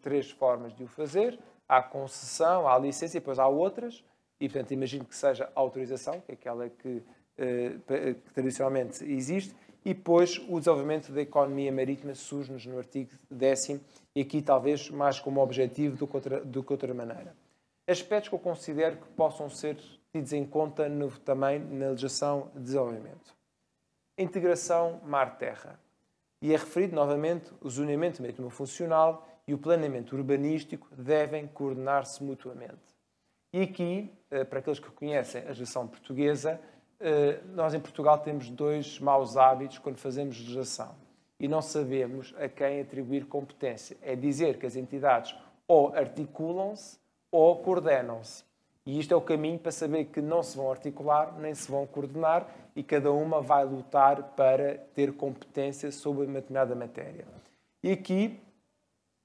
Speaker 3: 3 formas de o fazer. Há a concessão, há a licença e depois há outras. E, portanto, imagino que seja a autorização, que é aquela que tradicionalmente existe. E depois o desenvolvimento da economia marítima surge-nos no artigo 10º, e aqui talvez mais como objetivo do que outra maneira. Aspectos que eu considero que possam ser tidos em conta também na legislação de desenvolvimento. Integração mar-terra. E é referido novamente o zoneamento marítimo funcional e o planeamento urbanístico devem coordenar-se mutuamente. E aqui, para aqueles que conhecem a legislação portuguesa, nós em Portugal temos 2 maus hábitos quando fazemos legislação e não sabemos a quem atribuir competência. É dizer que as entidades ou articulam-se ou coordenam-se. E isto é o caminho para saber que não se vão articular nem se vão coordenar e cada uma vai lutar para ter competência sobre uma determinada matéria. E aqui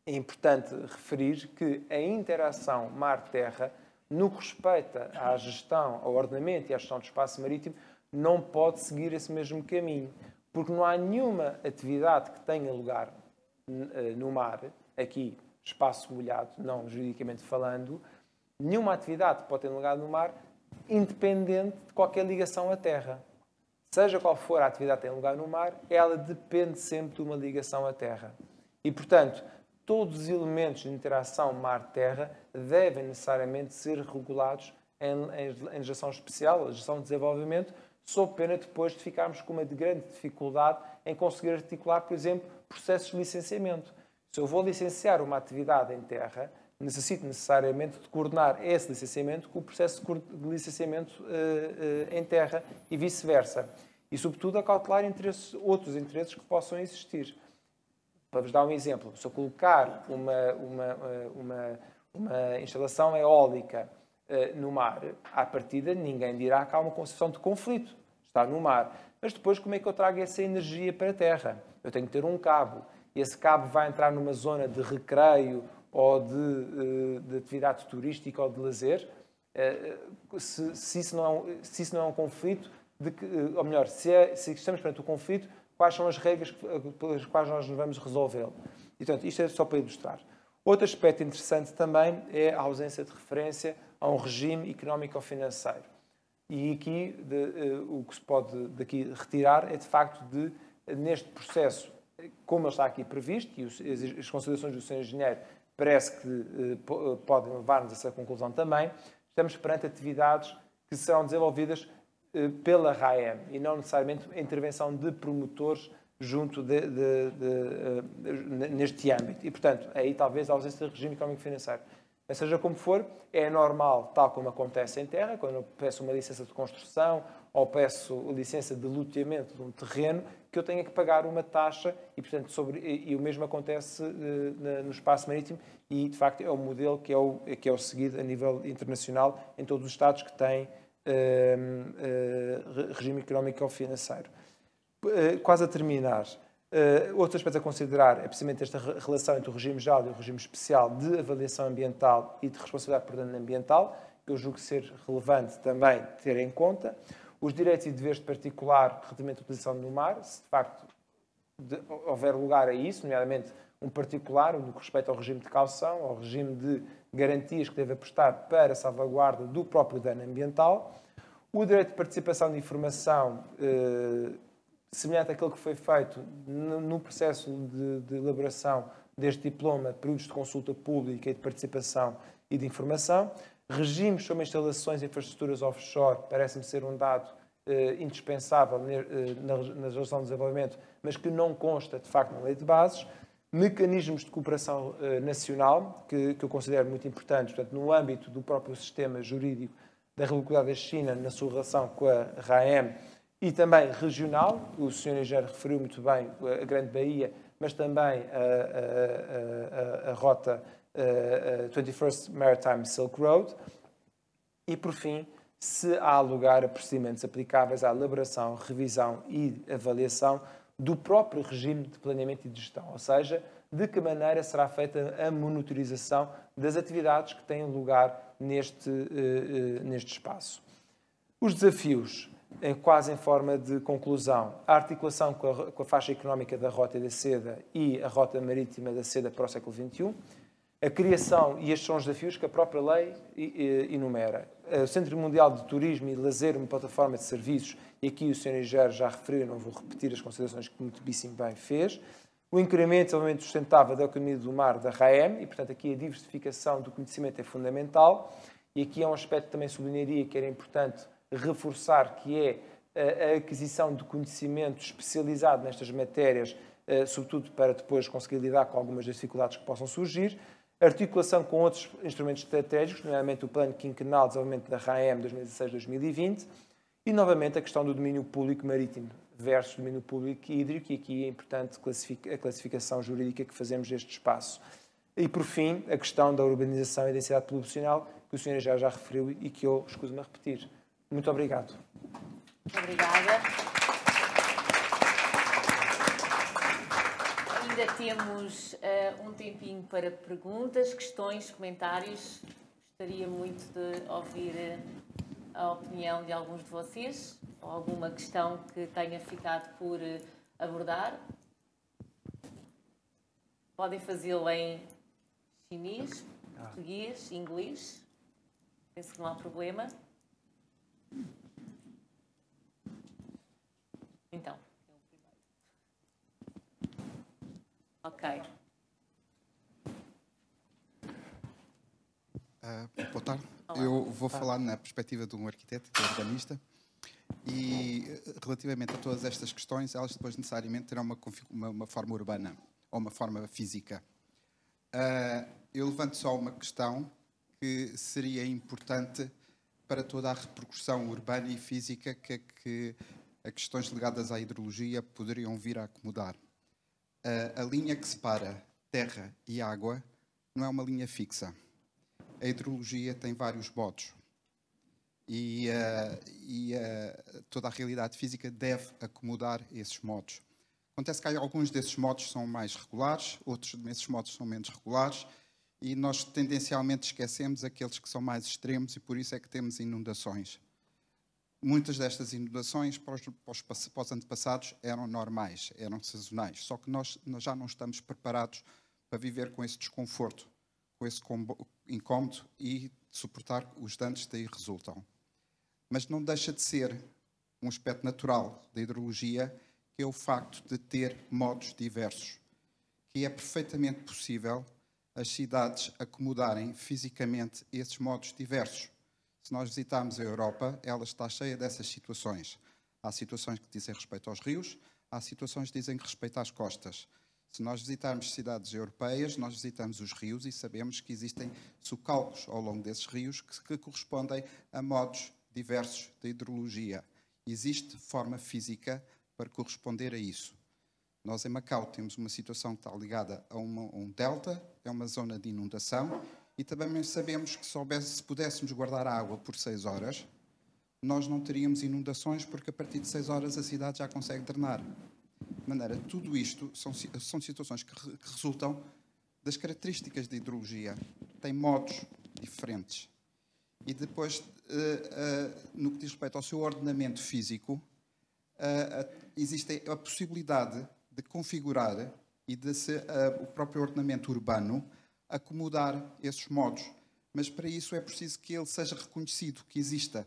Speaker 3: é importante referir que a interação mar-terra, no que respeita à gestão, ao ordenamento e à gestão do espaço marítimo, não pode seguir esse mesmo caminho, porque não há nenhuma atividade que tenha lugar no mar, aqui espaço molhado, não juridicamente falando, nenhuma atividade pode ter lugar no mar independente de qualquer ligação à terra. Seja qual for a atividade que tem lugar no mar, ela depende sempre de uma ligação à terra. E, portanto, todos os elementos de interação mar-terra devem necessariamente ser regulados em legislação especial, legislação de desenvolvimento, sob pena depois de ficarmos com uma grande dificuldade em conseguir articular, por exemplo, processos de licenciamento. Se eu vou licenciar uma atividade em terra, necessito necessariamente de coordenar esse licenciamento com o processo de licenciamento em terra e vice-versa. E, sobretudo, acautelar outros interesses que possam existir. Para vos dar um exemplo, se eu colocar uma instalação eólica no mar, à partida ninguém dirá que há uma concepção de conflito. Está no mar. Mas depois como é que eu trago essa energia para a terra? Eu tenho que ter um cabo. E esse cabo vai entrar numa zona de recreio ou de atividade turística ou de lazer. Se isso não é um conflito, ou melhor, se estamos perante o conflito, quais são as regras pelas quais nós vamos resolvê-lo. E, portanto, isto é só para ilustrar. Outro aspecto interessante também é a ausência de referência a um regime económico-financeiro. E aqui, o que se pode daqui retirar é, de facto, neste processo, como ele está aqui previsto, e as considerações do Sr. Engenheiro parece que podem levar-nos a essa conclusão também, estamos perante atividades que serão desenvolvidas pela RAEM e não necessariamente a intervenção de promotores junto neste âmbito. E, portanto, aí talvez a ausência de regime económico-financeiro. Mas seja como for, é normal, tal como acontece em terra, quando eu peço uma licença de construção ou peço licença de loteamento de um terreno, que eu tenha que pagar uma taxa e, portanto, e o mesmo acontece no espaço marítimo e, de facto, é o modelo que é o seguido a nível internacional em todos os Estados que têm regime económico ou financeiro. Quase a terminar, outro aspecto a considerar é precisamente esta relação entre o regime geral e o regime especial de avaliação ambiental e de responsabilidade por dano ambiental, que eu julgo ser relevante também ter em conta. Os direitos e deveres de particular relativamente à utilização no mar, se de facto houver lugar a isso, nomeadamente um particular, no que respeita ao regime de caução, ao regime de garantias que deve apostar para a salvaguarda do próprio dano ambiental. O direito de participação de informação, semelhante àquele que foi feito no processo de elaboração deste diploma, períodos de consulta pública e de participação e de informação. Regimes sobre instalações e infraestruturas offshore parece-me ser um dado indispensável na legislação de desenvolvimento, mas que não consta, de facto, na lei de bases. Mecanismos de cooperação nacional, que eu considero muito importantes, portanto, no âmbito do próprio sistema jurídico da República da China, na sua relação com a RAEM, e também regional. O Sr. Engenheiro referiu muito bem a Grande Baía, mas também a rota 21st Maritime Silk Road. E, por fim, se há lugar a procedimentos aplicáveis à elaboração, revisão e avaliação do próprio regime de planeamento e de gestão, ou seja, de que maneira será feita a monitorização das atividades que têm lugar neste espaço. Os desafios, quase em forma de conclusão, a articulação com a faixa económica da Rota da Seda e a Rota Marítima da Seda para o século XXI, a criação, e estes são os desafios que a própria lei enumera. O Centro Mundial de Turismo e Lazer, uma plataforma de serviços, e aqui o Sr. Engenheiro já referiu, não vou repetir as considerações que muitíssimo bem fez. O incremento e desenvolvimento sustentável da economia do mar da RAEM, e, portanto, aqui a diversificação do conhecimento é fundamental. E aqui é um aspecto que também sublinharia que era importante reforçar, que é a aquisição de conhecimento especializado nestas matérias, sobretudo para depois conseguir lidar com algumas das dificuldades que possam surgir. Articulação com outros instrumentos estratégicos, nomeadamente o Plano Quinquenal de Desenvolvimento da RAEM 2016-2020, e, novamente, a questão do domínio público marítimo versus domínio público hídrico, e aqui é importante a classificação jurídica que fazemos deste espaço. E, por fim, a questão da urbanização e densidade populacional, que o Sr. já referiu e que eu escuso-me a repetir. Muito obrigado.
Speaker 1: Muito obrigada. Ainda temos um tempinho para perguntas, questões, comentários. Gostaria muito de ouvir a opinião de alguns de vocês, ou alguma questão que tenha ficado por abordar. Podem fazê-lo em chinês, português, inglês. Penso que não há problema. Então, ok.
Speaker 4: Boa tarde. Olá. Eu vou falar na perspectiva de um arquiteto, de um urbanista, e relativamente a todas estas questões, elas depois necessariamente terão uma forma urbana ou uma forma física. Eu levanto só uma questão que seria importante para toda a repercussão urbana e física que as questões ligadas à hidrologia poderiam vir a acomodar. A linha que separa terra e água não é uma linha fixa. A hidrologia tem vários modos e toda a realidade física deve acomodar esses modos. Acontece que alguns desses modos são mais regulares, outros desses modos são menos regulares, e nós tendencialmente esquecemos aqueles que são mais extremos, e por isso é que temos inundações. Muitas destas inundações para os antepassados eram normais, eram sazonais, só que nós já não estamos preparados para viver com esse desconforto, com esse incómodo e suportar os danos que daí resultam. Mas não deixa de ser um aspecto natural da hidrologia, que é o facto de ter modos diversos, que é perfeitamente possível as cidades acomodarem fisicamente esses modos diversos. Se nós visitarmos a Europa, ela está cheia dessas situações. Há situações que dizem respeito aos rios, há situações que dizem respeito às costas. Se nós visitarmos cidades europeias, nós visitamos os rios e sabemos que existem socalcos ao longo desses rios que correspondem a modos diversos de hidrologia. Existe forma física para corresponder a isso. Nós, em Macau, temos uma situação que está ligada a um delta, é uma zona de inundação, e também sabemos que se pudéssemos guardar a água por 6 horas, nós não teríamos inundações, porque a partir de 6 horas a cidade já consegue drenar. De maneira, tudo isto são situações que resultam das características da hidrologia. Tem modos diferentes. E depois, no que diz respeito ao seu ordenamento físico, existe a possibilidade de configurar e de o próprio ordenamento urbano acomodar esses modos. mas para isso é preciso que ele seja reconhecido, que exista,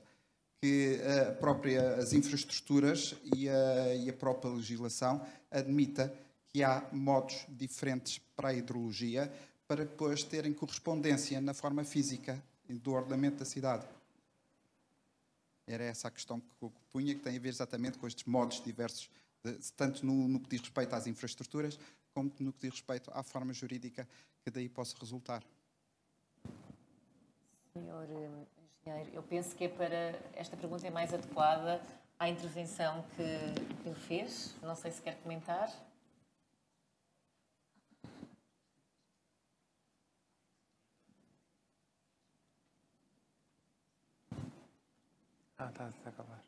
Speaker 4: que as infraestruturas e a própria legislação admita que há modos diferentes para a hidrologia para depois terem correspondência na forma física do ordenamento da cidade. Era essa a questão que eu punha, que tem a ver exatamente com estes modos diversos, tanto no que diz respeito às infraestruturas, como no que diz respeito à forma jurídica que daí possa resultar.
Speaker 1: Senhor engenheiro, eu penso que esta pergunta é mais adequada à intervenção que fez. Não sei se quer comentar.
Speaker 3: Está a acabar.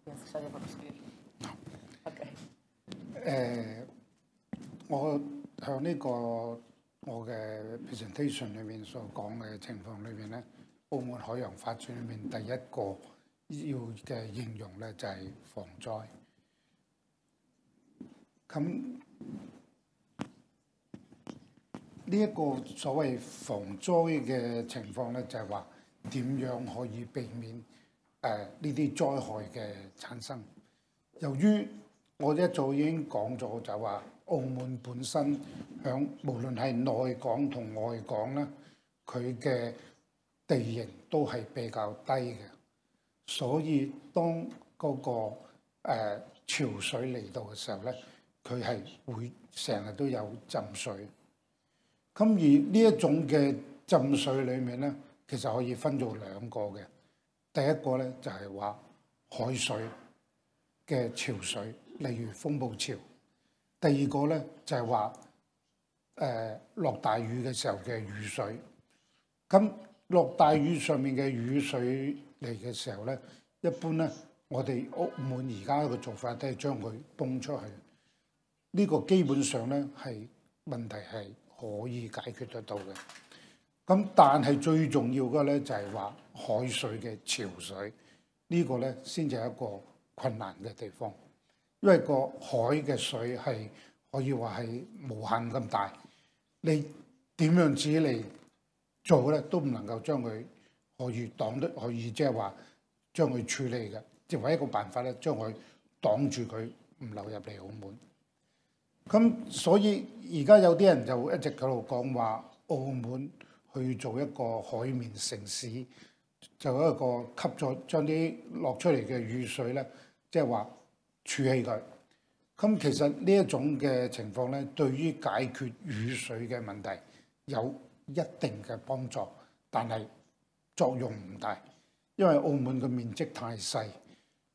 Speaker 1: Penso que já deu para perceber. Ok.
Speaker 2: 我向呢個我嘅 presentation 裏面所講嘅情況裏面咧，澳門海洋發展裏面第一個要嘅應用咧就係防災。咁呢一個所謂防災嘅情況咧，就係話點樣可以避免呢啲災害嘅產生。由於我一早已經講咗，就話澳門本身響無論係內港同外港咧，佢嘅地形都係比較低嘅，所以當嗰個潮水嚟到嘅時候咧，佢係會成日都有浸水。咁而呢一種嘅浸水裏面咧，其實可以分做兩個嘅。第一個咧就係話海水嘅潮水，例如風暴潮；第二個咧就係話落大雨嘅時候嘅雨水。咁落大雨上面嘅雨水嚟嘅時候咧，一般咧我哋澳門而家嘅做法都係將佢泵出去。呢個基本上咧係問題係可以解決得到嘅。咁但係最重要嘅咧就係話海水嘅潮水，呢個咧先至係一個困難嘅地方，因為個海嘅水係可以話係無限咁大，你點樣自己嚟做咧都唔能夠將佢可以擋得，可以即係話將佢處理嘅，即係唯一一個辦法咧，將佢擋住佢唔流入嚟澳門。咁所以而家有啲人就一直喺度講話澳門去做一個海綿城市，就一個吸咗將啲落出嚟嘅雨水咧，即係話儲起佢。咁其實呢一種嘅情況咧，對於解決雨水嘅問題有一定嘅幫助，但係作用唔大，因為澳門嘅面積太細。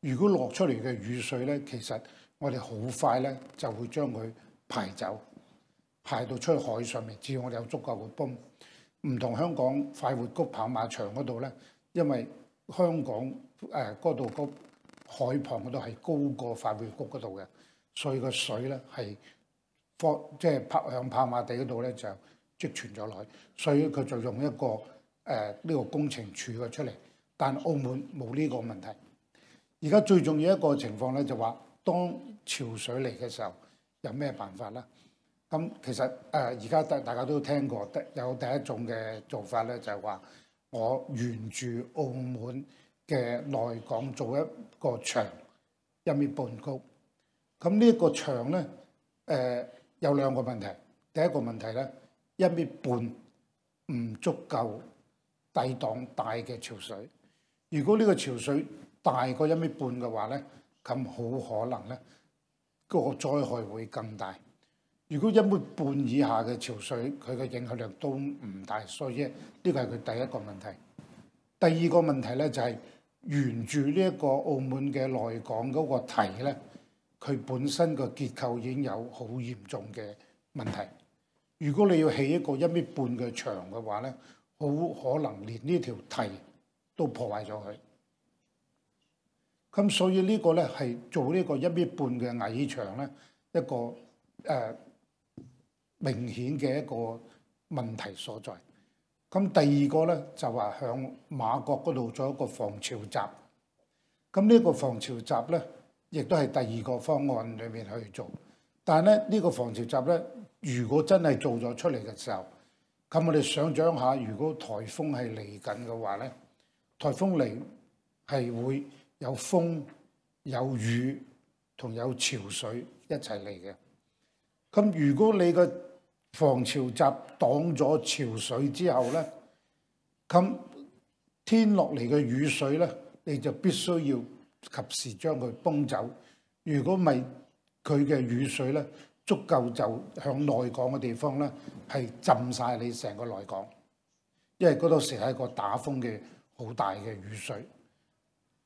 Speaker 2: 如果落出嚟嘅雨水咧，其實我哋好快咧就會將佢排走，排到出去海上面，只要我哋有足夠嘅泵。唔同香港快活谷跑馬場嗰度咧，因為香港嗰度個海旁嗰度係高過快活谷嗰度嘅，所以個水咧係即係向跑馬地嗰度咧就積存咗落去，所以佢就用一個呢個工程處嘅出嚟。但澳門冇呢個問題。而家最重要一個情況咧就話，當潮水嚟嘅時候有咩辦法咧？咁其實而家大家都聽過，有第一種嘅做法咧，就係話我沿住澳門嘅內港做一個牆1.5米高。咁呢一個牆咧，有兩個問題。第一個問題咧，1.5米唔足夠抵擋大嘅潮水。如果呢個潮水大過1.5米嘅話咧，咁好可能咧個災害會更大。如果1米半以下嘅潮水，佢嘅影響力都唔大，所以呢個係佢第一個問題。第二個問題咧就係沿住呢一個澳門嘅內港嗰個堤咧，佢本身個結構已經有好嚴重嘅問題。如果你要起一個1米半嘅牆嘅話咧，好可能連呢條堤都破壞咗佢。咁所以呢個咧係做呢個1米半嘅矮牆咧，一個明顯嘅一個問題所在。咁第二個咧就話向馬角嗰度做一個防潮閘。咁呢個防潮閘咧，亦都係第二個方案裏面去做。但係咧呢個防潮閘咧，如果真係做咗出嚟嘅時候，咁我哋想像下，如果颱風係嚟緊嘅話咧，颱風嚟係會有風、有雨同有潮水一齊嚟嘅。咁如果你個防潮閘擋咗潮水之後咧，咁天落嚟嘅雨水咧，你就必須要及時將佢泵走。如果唔係，佢嘅雨水咧足夠就向內港嘅地方咧係浸晒你成個內港，因為嗰度時係一個打風嘅好大嘅雨水。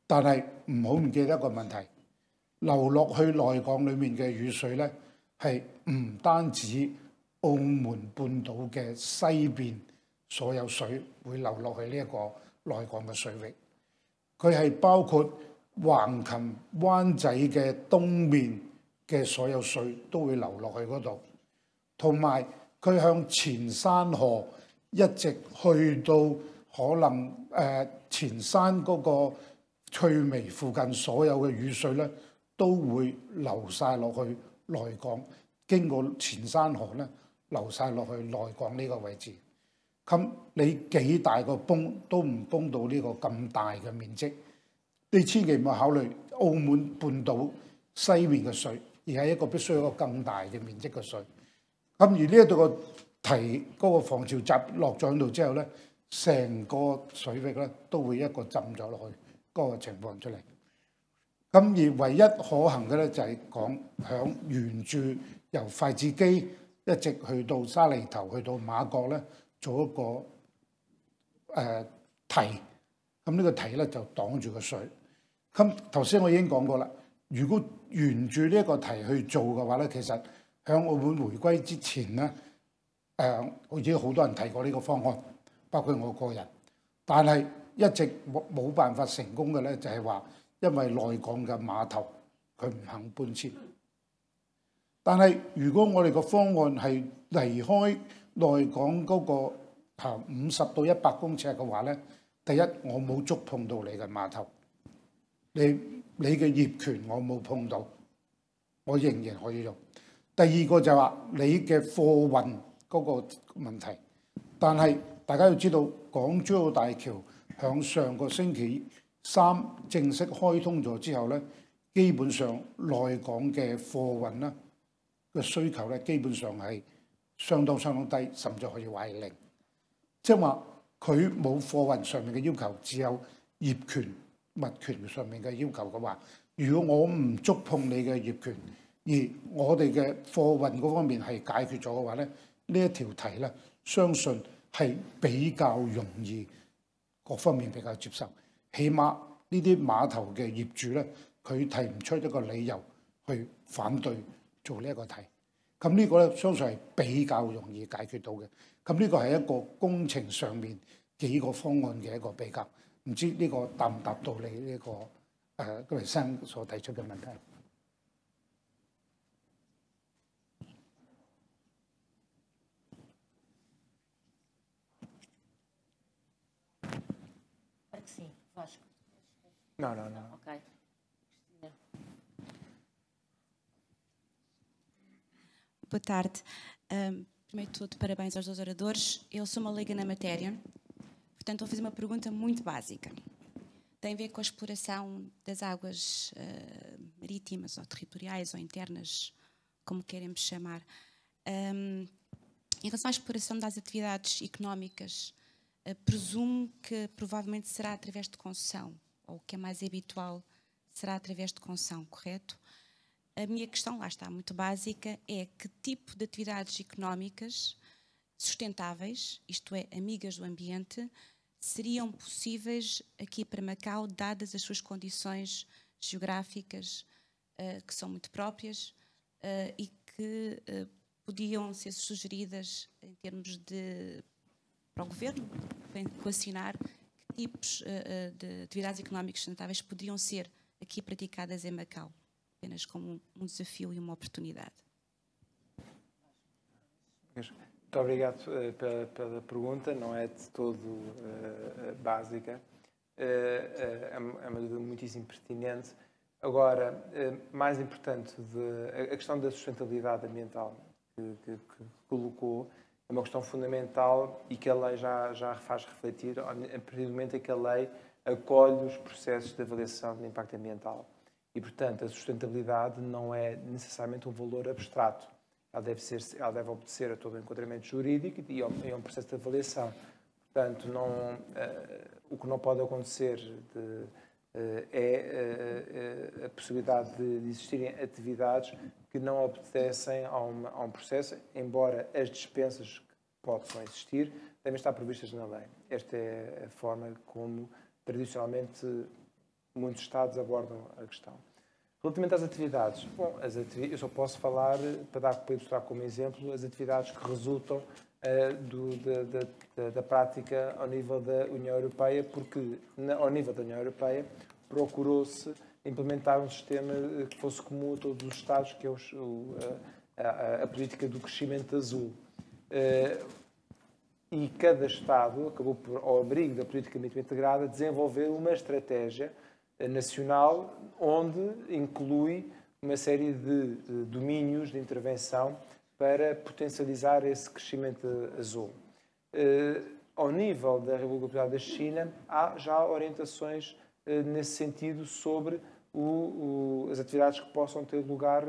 Speaker 2: 但係唔好唔記得一個問題，流落去內港裡面嘅雨水咧係唔單止澳門半島嘅西邊所有水會流落去呢一個內港嘅水域，佢係包括橫琴灣仔嘅東面嘅所有水都會流落去嗰度，同埋佢向前山河一直去到可能前山嗰個翠微附近所有嘅雨水咧都會流晒落去內港，經過前山河咧流晒落去內港呢個位置。咁你幾大個泵都唔泵到呢個咁大嘅面積，你千祈唔好考慮澳門半島西面嘅水，而係一個必須有一個更大嘅面積嘅水。咁而呢一度個堤嗰個防潮閘落咗喺度之後咧，成個水域咧都會一個浸咗落去嗰個情況出嚟。咁而唯一可行嘅咧就係講響沿住由筷子基一直去到沙梨頭去到馬角咧做一個堤。咁呢個堤咧就擋住個水。咁頭先我已經講過啦，如果沿住呢一個堤去做嘅話咧，其實響澳門回歸之前咧，好似好多人提過呢個方案，包括我個人，但係一直冇辦法成功嘅咧，就係話因為內港嘅碼頭佢唔肯搬遷。但係如果我哋個方案係離開內港嗰個50到100公尺嘅話咧，第一我冇觸碰到你嘅碼頭，你嘅業權我冇碰到，我仍然可以用。第二個就係話你嘅貨運嗰個問題，但係大家要知道港珠澳大橋響上個星期3正式開通咗之後咧，基本上內港嘅貨運咧嘅需求咧基本上係相當低，甚至可以話係零。即係話佢冇貨運上面嘅要求，只有業權物權上面嘅要求嘅話，如果我唔觸碰你嘅業權，而我哋嘅貨運嗰方面係解決咗嘅話咧，呢一條堤咧，相信係比較容易，各方面比較接受。起碼呢啲碼頭嘅業主咧，佢提唔出一個理由去反對做呢一個堤。咁呢個咧，相信係比較容易解決到嘅。咁呢個係一個工程上面幾個方案嘅一個比較。唔知呢個答唔答到你呢個各位生所提出嘅問題？Sim,
Speaker 1: Vasco.
Speaker 3: Não.
Speaker 1: Ok.
Speaker 5: Boa tarde. Primeiro de tudo, parabéns aos dois oradores. Eu sou uma leiga na matéria, portanto vou fazer uma pergunta muito básica. Tem a ver com a exploração das águas marítimas ou territoriais ou internas, como queremos chamar. Em relação à exploração das atividades económicas, presumo que provavelmente será através de concessão, ou o que é mais habitual será através de concessão, correto? A minha questão, lá está, muito básica, é que tipo de atividades económicas sustentáveis, isto é, amigas do ambiente, seriam possíveis aqui para Macau, dadas as suas condições geográficas, que são muito próprias e que podiam ser sugeridas em termos de, para o governo, equacionar que tipos de atividades económicas sustentáveis poderiam ser aqui praticadas em Macau, apenas como um desafio e uma oportunidade.
Speaker 3: Muito obrigado pela pergunta, não é de todo básica, é uma dúvida muitíssimo pertinente. Agora, mais importante, a questão da sustentabilidade ambiental que colocou é uma questão fundamental e que a lei já faz refletir a partir do momento em que a lei acolhe os processos de avaliação de impacto ambiental. E, portanto, a sustentabilidade não é necessariamente um valor abstrato. Ela deve obedecer a todo o enquadramento jurídico e a um processo de avaliação. Portanto, o que não pode acontecer é a possibilidade de existirem atividades que não obedecem a um processo, embora as dispensas que possam existir devem estar previstas na lei. Esta é a forma como, tradicionalmente, muitos Estados abordam a questão. Relativamente às atividades, bom, eu só posso falar, para ilustrar como exemplo, as atividades que resultam da prática ao nível da União Europeia, porque ao nível da União Europeia procurou-se implementar um sistema que fosse comum a todos os Estados, que é a política do crescimento azul. E cada Estado acabou, ao abrigo da política marítima integrada, desenvolver uma estratégia nacional onde inclui uma série de domínios de intervenção para potencializar esse crescimento azul. Ao nível da República Popular da China, há já orientações nesse sentido sobre as atividades que possam ter lugar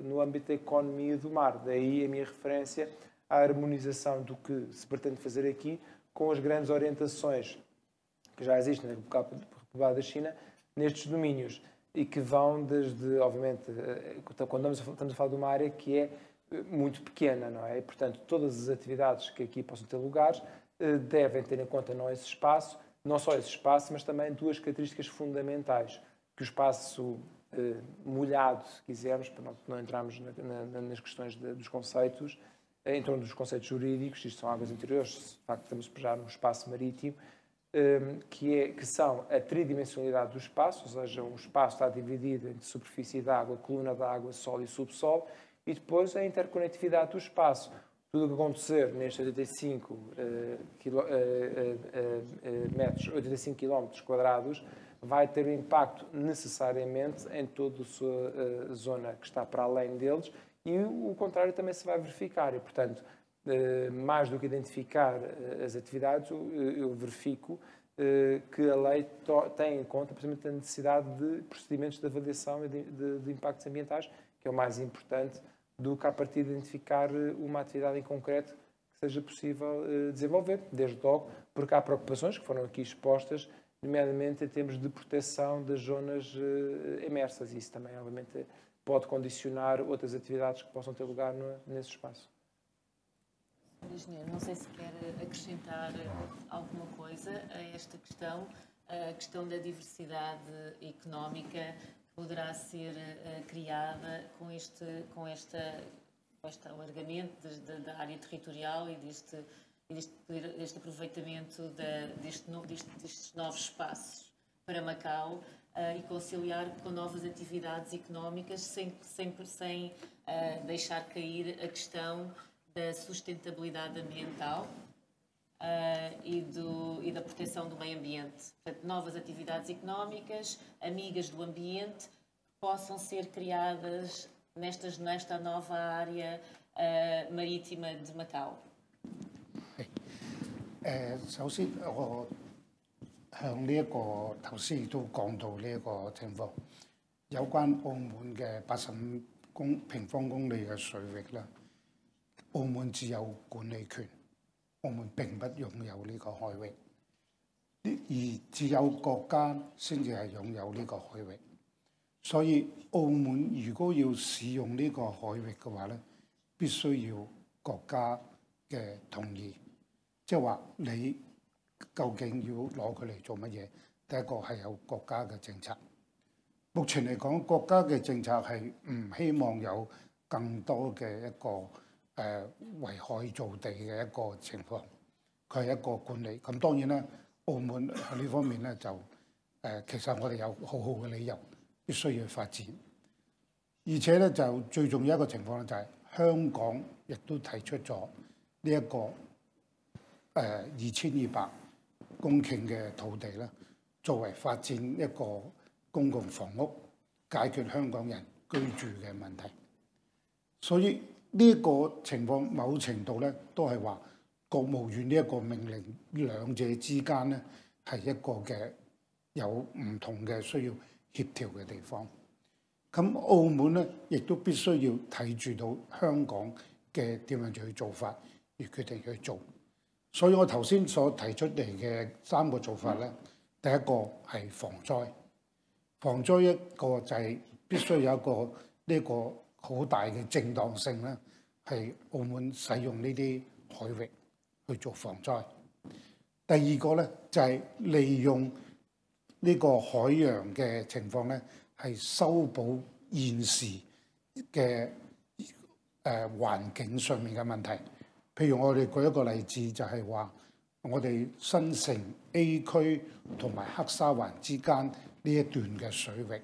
Speaker 3: no âmbito da economia do mar. Daí a minha referência à harmonização do que se pretende fazer aqui com as grandes orientações que já existem na República Popular da China nestes domínios e que vão desde, obviamente, quando estamos a falar de uma área que é muito pequena, não é? E, portanto, todas as atividades que aqui possam ter lugar devem ter em conta não só esse espaço, mas também duas características fundamentais, que o espaço molhado, se quisermos, para não entrarmos nas questões dos conceitos, em torno dos conceitos jurídicos, isto são águas interiores, de facto estamos já no espaço marítimo, que são a tridimensionalidade do espaço, ou seja, um espaço está dividido entre superfície de água, coluna de água, solo e subsolo, e depois a interconectividade do espaço. Tudo o que acontecer nestes 85 km quadrados vai ter um impacto necessariamente em toda a sua zona que está para além deles, e o contrário também se vai verificar. E, portanto, mais do que identificar as atividades, eu verifico que a lei tem em conta, precisamente, a necessidade de procedimentos de avaliação e de impactos ambientais, que é o mais importante do que, a partir de identificar uma atividade em concreto que seja possível desenvolver, desde logo, porque há preocupações que foram aqui expostas, nomeadamente em termos de proteção das zonas emersas. Isso também, obviamente, pode condicionar outras atividades que possam ter lugar nesse espaço.
Speaker 1: Engenheiro, não sei se quer acrescentar alguma coisa a esta questão, a questão da diversidade económica que poderá ser criada com este alargamento da área territorial e deste aproveitamento destes novos espaços para Macau e conciliar com novas atividades económicas sem deixar cair a questão da sustentabilidade ambiental e da proteção do meio ambiente. Portanto, novas atividades económicas, amigas do ambiente, que possam ser criadas nesta nova área marítima de Macau.
Speaker 2: 首先我向呢一個頭先亦都講到呢一個情況，有關澳門嘅85平方公里嘅水域啦，澳門只有管理權，澳門並不擁有呢個海域，而只有國家先至係擁有呢個海域，所以澳門如果要使用呢個海域嘅話咧，必須要國家嘅同意，即係話你究竟要攞佢嚟做乜嘢？第一個係有國家嘅政策。目前嚟講，國家嘅政策係唔希望有更多嘅一個圍海造地嘅一個情況，佢係一個管理。咁當然啦，澳門喺呢方面咧就其實我哋有好好嘅理由必須要發展，而且咧就最重要一個情況咧就係香港亦都提出咗呢一個2200公頃嘅土地啦，作為發展一個公共房屋，解決香港人居住嘅問題。所以呢個情況某程度咧都係話國務院呢一個命令兩者之間咧係一個嘅有唔同嘅需要協調嘅地方。咁澳門咧亦都必須要睇住到香港嘅點樣去做法而決定去做。所以我頭先所提出嚟嘅3個做法咧，第一個係防災。防災一個就係必須有一個呢個好大嘅正當性咧，係澳門使用呢啲海域去做防災。第二個咧就係利用呢個海洋嘅情況咧，係修補現時嘅環境上面嘅問題。譬如我哋舉一個例子，就係話我哋新城 A 區同埋黑沙環之間呢一段嘅水域，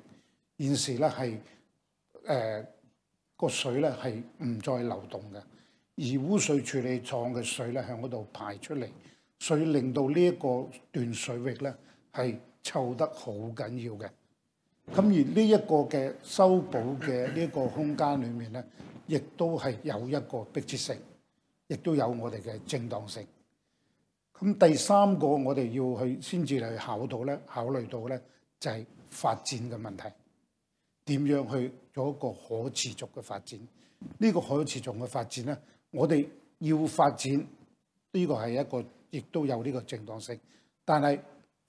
Speaker 2: 現時咧係個水咧係唔再流動嘅，而污水處理廠嘅水咧向嗰度排出嚟，所以令到呢一個段水域咧係臭得好緊要嘅。咁而呢一個嘅修補嘅呢個空間裏面咧，亦都係有一個迫切性，亦都有我哋嘅正當性。咁第三個我哋要去先至嚟考慮到咧，就係發展嘅問題，點樣去做一個可持續嘅發展？呢個可持續嘅發展咧，我哋要發展呢個係一個，亦都有呢個正當性。但係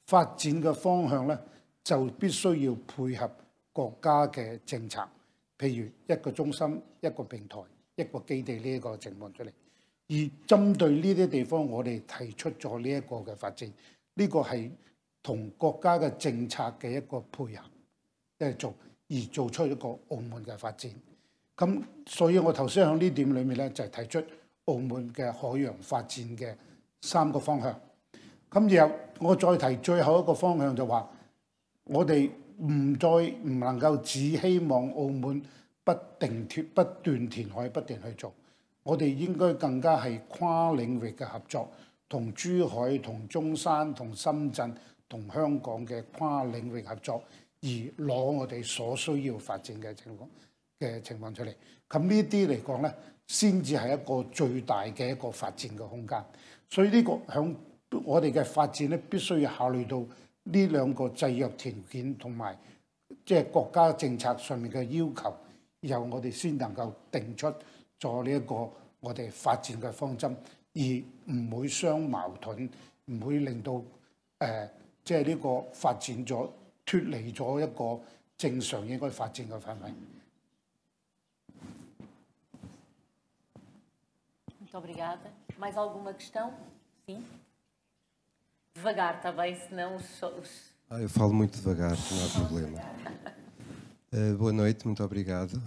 Speaker 2: 發展嘅方向咧，就必須要配合國家嘅政策，譬如一個中心、一個平台、一個基地呢一個情況出嚟。而針對呢啲地方，我哋提出咗呢一個嘅發展，呢個係同國家嘅政策嘅一個配合，即係做出一個澳門嘅發展。咁所以我頭先喺呢點裏面咧，就係提出澳門嘅海洋發展嘅3個方向。咁然後我再提最後一個方向，就話我哋唔能夠只希望澳門不斷填海不斷去做。我哋應該更加係跨領域嘅合作，同珠海、同中山、同深圳、同香港嘅跨領域合作，而攞我哋所需要發展嘅情況出嚟。咁呢啲嚟講咧，先至係一個最大嘅一個發展嘅空間。所以呢個響我哋嘅發展咧，必須要考慮到呢2個制約條件同埋即係國家政策上面嘅要求，然後我哋先能夠定出咗呢一個我哋發展嘅方針，而唔會相矛盾，唔會令到即係呢個發展咗脫離咗一個正常應該發展嘅範圍。
Speaker 1: Muito obrigada. Mais alguma questão? Sim. Devagar, está bem? Senão os...
Speaker 6: Eu falo muito devagar, não há problema. Boa noite, muito obrigado.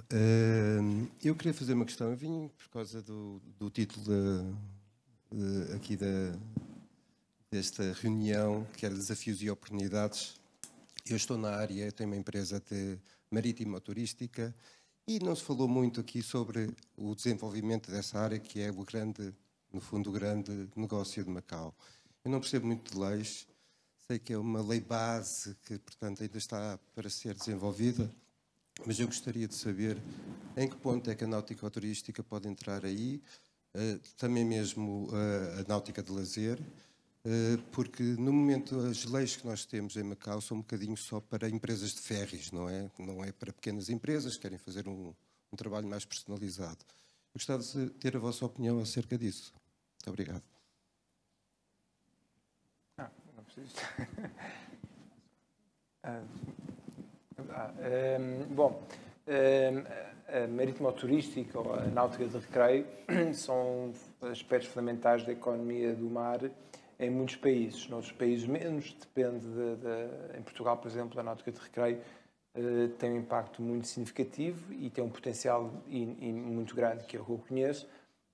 Speaker 6: Eu queria fazer uma questão. Eu vim por causa do título aqui desta reunião, que era Desafios e Oportunidades. Eu estou na área, tenho uma empresa de marítima turística e não se falou muito aqui sobre o desenvolvimento dessa área, que é no fundo, o grande negócio de Macau. Eu não percebo muito de leis, sei que é uma lei base que, portanto, ainda está para ser desenvolvida, mas eu gostaria de saber em que ponto é que a náutica turística pode entrar aí, também mesmo a náutica de lazer, porque no momento as leis que nós temos em Macau são um bocadinho só para empresas de ferries, não é? Não é para pequenas empresas que querem fazer um trabalho mais personalizado. Eu gostava de ter a vossa opinião acerca disso. Muito obrigado.
Speaker 3: Não preciso. A marítimo-turística ou a náutica de recreio são aspectos fundamentais da economia do mar em muitos países. Noutros países menos, depende em Portugal, por exemplo, a náutica de recreio tem um impacto muito significativo e tem um potencial muito grande, que é o que eu conheço,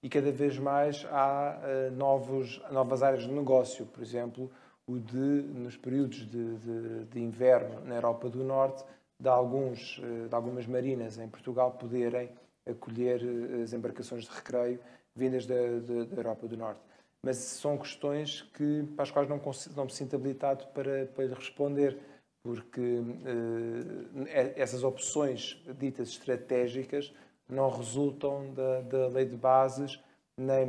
Speaker 3: e cada vez mais há novas áreas de negócio. Por exemplo, nos períodos de inverno na Europa do Norte, de algumas marinas em Portugal poderem acolher as embarcações de recreio vindas da Europa do Norte. Mas são questões para as quais não me sinto habilitado para responder, porque essas opções ditas estratégicas não resultam da lei de bases, nem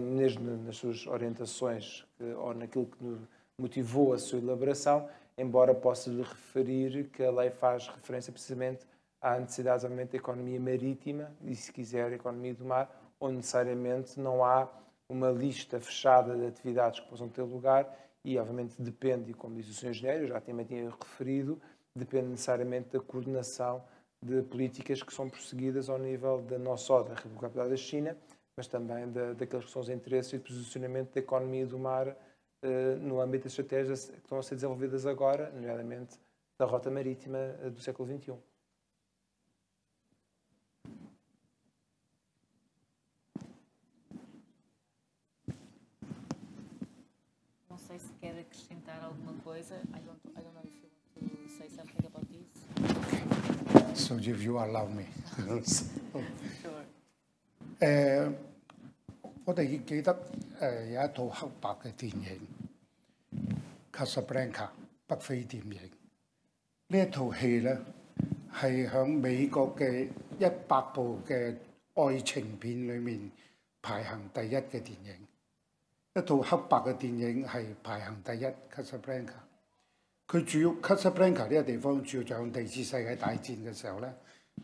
Speaker 3: mesmo nas suas orientações ou naquilo que motivou a sua elaboração, embora possa lhe referir que a lei faz referência precisamente à necessidade, obviamente, da economia marítima e, se quiser, a economia do mar, onde necessariamente não há uma lista fechada de atividades que possam ter lugar e, obviamente, depende, como diz o Sr. Engenheiro, eu já também tinha referido, depende necessariamente da coordenação de políticas que são prosseguidas ao nível não só da República Popular da China, mas também daqueles que são os interesses e posicionamento da economia do mar no âmbito das estratégias que estão a ser desenvolvidas agora, nomeadamente da rota marítima do século XXI.
Speaker 1: Não sei se quer acrescentar alguma coisa. I don't know if you want to say something about this.
Speaker 2: So if you allow me.
Speaker 1: Sure.
Speaker 2: 我哋記得有一套黑白嘅電影《Casablanca》北非電影。呢一套戲咧係響美國嘅100部嘅愛情片裏面排行第一嘅電影。一套黑白嘅電影係排行第一《Casablanca》。佢主要 Casablanca 呢個地方主要就喺第二次世界大戰嘅時候咧，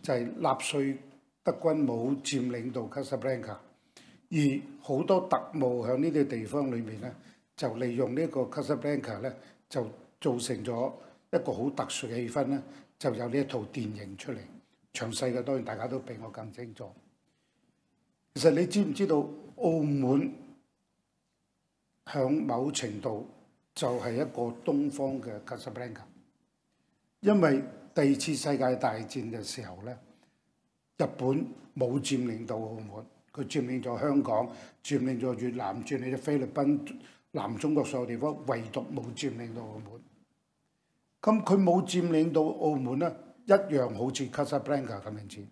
Speaker 2: 就係納粹德軍冇佔領到 Casablanca。而好多特務喺呢啲地方裏面咧，就利用呢個 Casablanca 咧，就造成咗一個好特殊嘅氣氛咧，就有呢一套電影出嚟。詳細嘅當然大家都比我更清楚。其實你知唔知道澳門響某程度就係一個東方嘅 Casablanca？ 因為第二次世界大戰嘅時候咧，日本冇佔領到澳門。佢佔領咗香港，佔領咗越南，佔領咗菲律賓、南中國所有地方，唯獨冇佔領到澳門。咁佢冇佔領到澳門咧，一樣好似 Casablanca 咁樣子，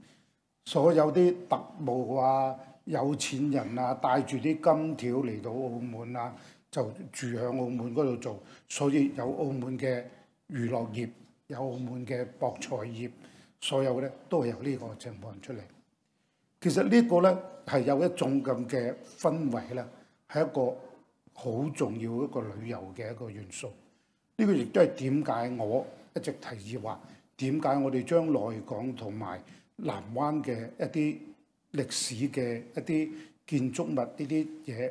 Speaker 2: 所有啲特務啊、有錢人啊，帶住啲金條嚟到澳門啊，就住喺澳門嗰度做，所以有澳門嘅娛樂業，有澳門嘅博彩業，所有咧都係由呢個情況出嚟。其實呢個咧係有一種咁嘅氛圍咧，係一個好重要一個旅遊嘅一個元素。呢個亦都係點解我一直提議話，點解我哋將內港同埋南灣嘅一啲歷史嘅一啲建築物呢啲嘢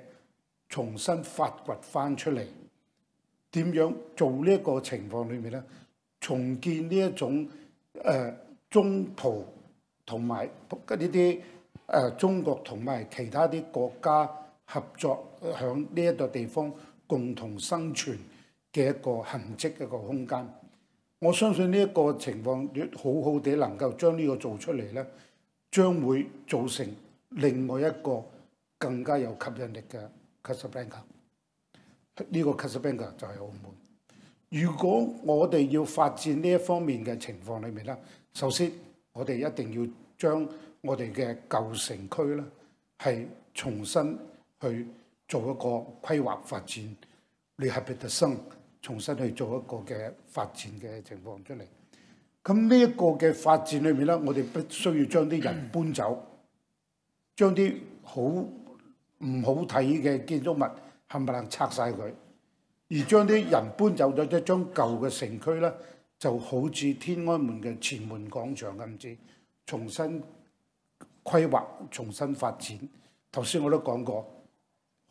Speaker 2: 重新發掘翻出嚟，點樣做呢一個情況裏面咧，重建呢一種中葡同埋呢啲中國同埋其他啲國家合作響呢一個地方共同生存嘅一個痕跡一個空間。我相信呢一個情況好好地能夠將呢個做出嚟咧，將會造成另外一個更加有吸引力嘅 Casablanca。呢個 Casablanca 就係澳門。如果我哋要發展呢一方面嘅情況裏面咧，首先我哋一定要將我哋嘅舊城區咧係重新去做一個規劃發展 rehabilitation， 重新去做一個嘅發展嘅情況出嚟。咁呢一個嘅發展裏面咧，我哋必須要將啲人搬走，將啲好唔好睇嘅建築物冚唪唥拆晒佢，而將啲人搬走咗，即係將舊嘅城區咧就好似天安門嘅前門廣場咁子，重新規劃、重新發展。頭先我都講過，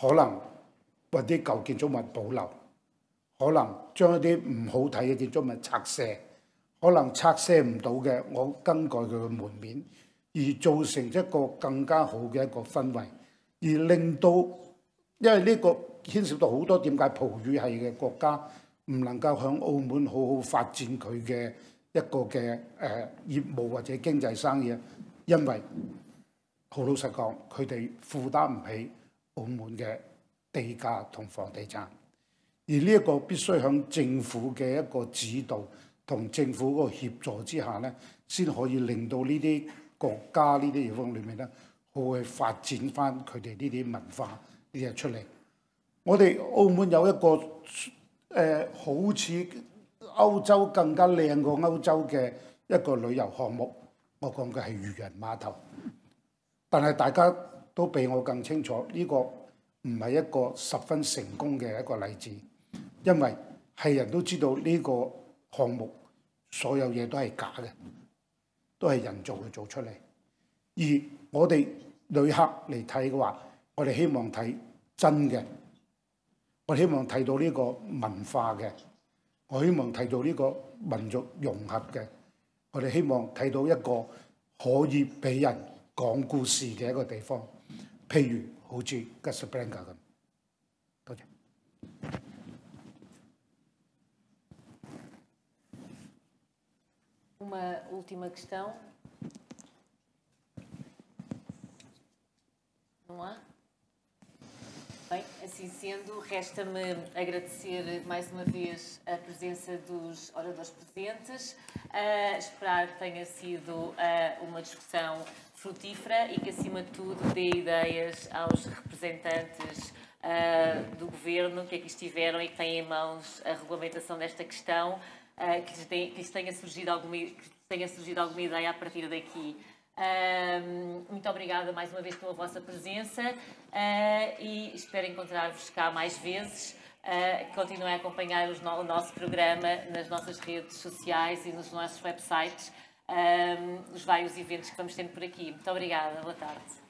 Speaker 2: 可能把啲舊建築物保留，可能將一啲唔好睇嘅建築物拆卸，可能拆卸唔到嘅，我更改佢嘅門面，而造成一個更加好嘅一個氛圍，而令到因為呢個牽涉到好多點解葡語系嘅國家唔能夠響澳門好好發展佢嘅一個嘅業務或者經濟生意，因為好老實講，佢哋負擔唔起澳門嘅地價同房地產，而呢一個必須響政府嘅一個指導同政府嗰個協助之下咧，先可以令到呢啲國家呢啲地方裏面咧，好去發展翻佢哋呢啲文化呢啲嘢出嚟。我哋澳門有一個好似歐洲更加靚過歐洲嘅一個旅遊項目，我講嘅係漁人碼頭。但係大家都比我更清楚，呢個唔係一個十分成功嘅一個例子，因為係人都知道呢個項目所有嘢都係假嘅，都係人造去做出嚟。而我哋旅客嚟睇嘅話，我哋希望睇真嘅。我希望睇到呢個文化嘅，我希望睇到呢個民族融合嘅，我哋希望睇到一個可以俾人講故事嘅一個地方，譬如好似 Casablanca 咁。多謝。
Speaker 1: Uma última questão. Não há? Bem, assim sendo, resta-me agradecer mais uma vez a presença dos oradores presentes, esperar que tenha sido uma discussão frutífera e que, acima de tudo, dê ideias aos representantes do Governo que aqui estiveram e que têm em mãos a regulamentação desta questão, que lhes tenha surgido alguma ideia a partir daqui. Muito obrigada mais uma vez pela vossa presença e espero encontrar-vos cá mais vezes. Continuem a acompanhar o nosso programa nas nossas redes sociais e nos nossos websites, os vários eventos que vamos tendo por aqui. Muito obrigada, boa tarde.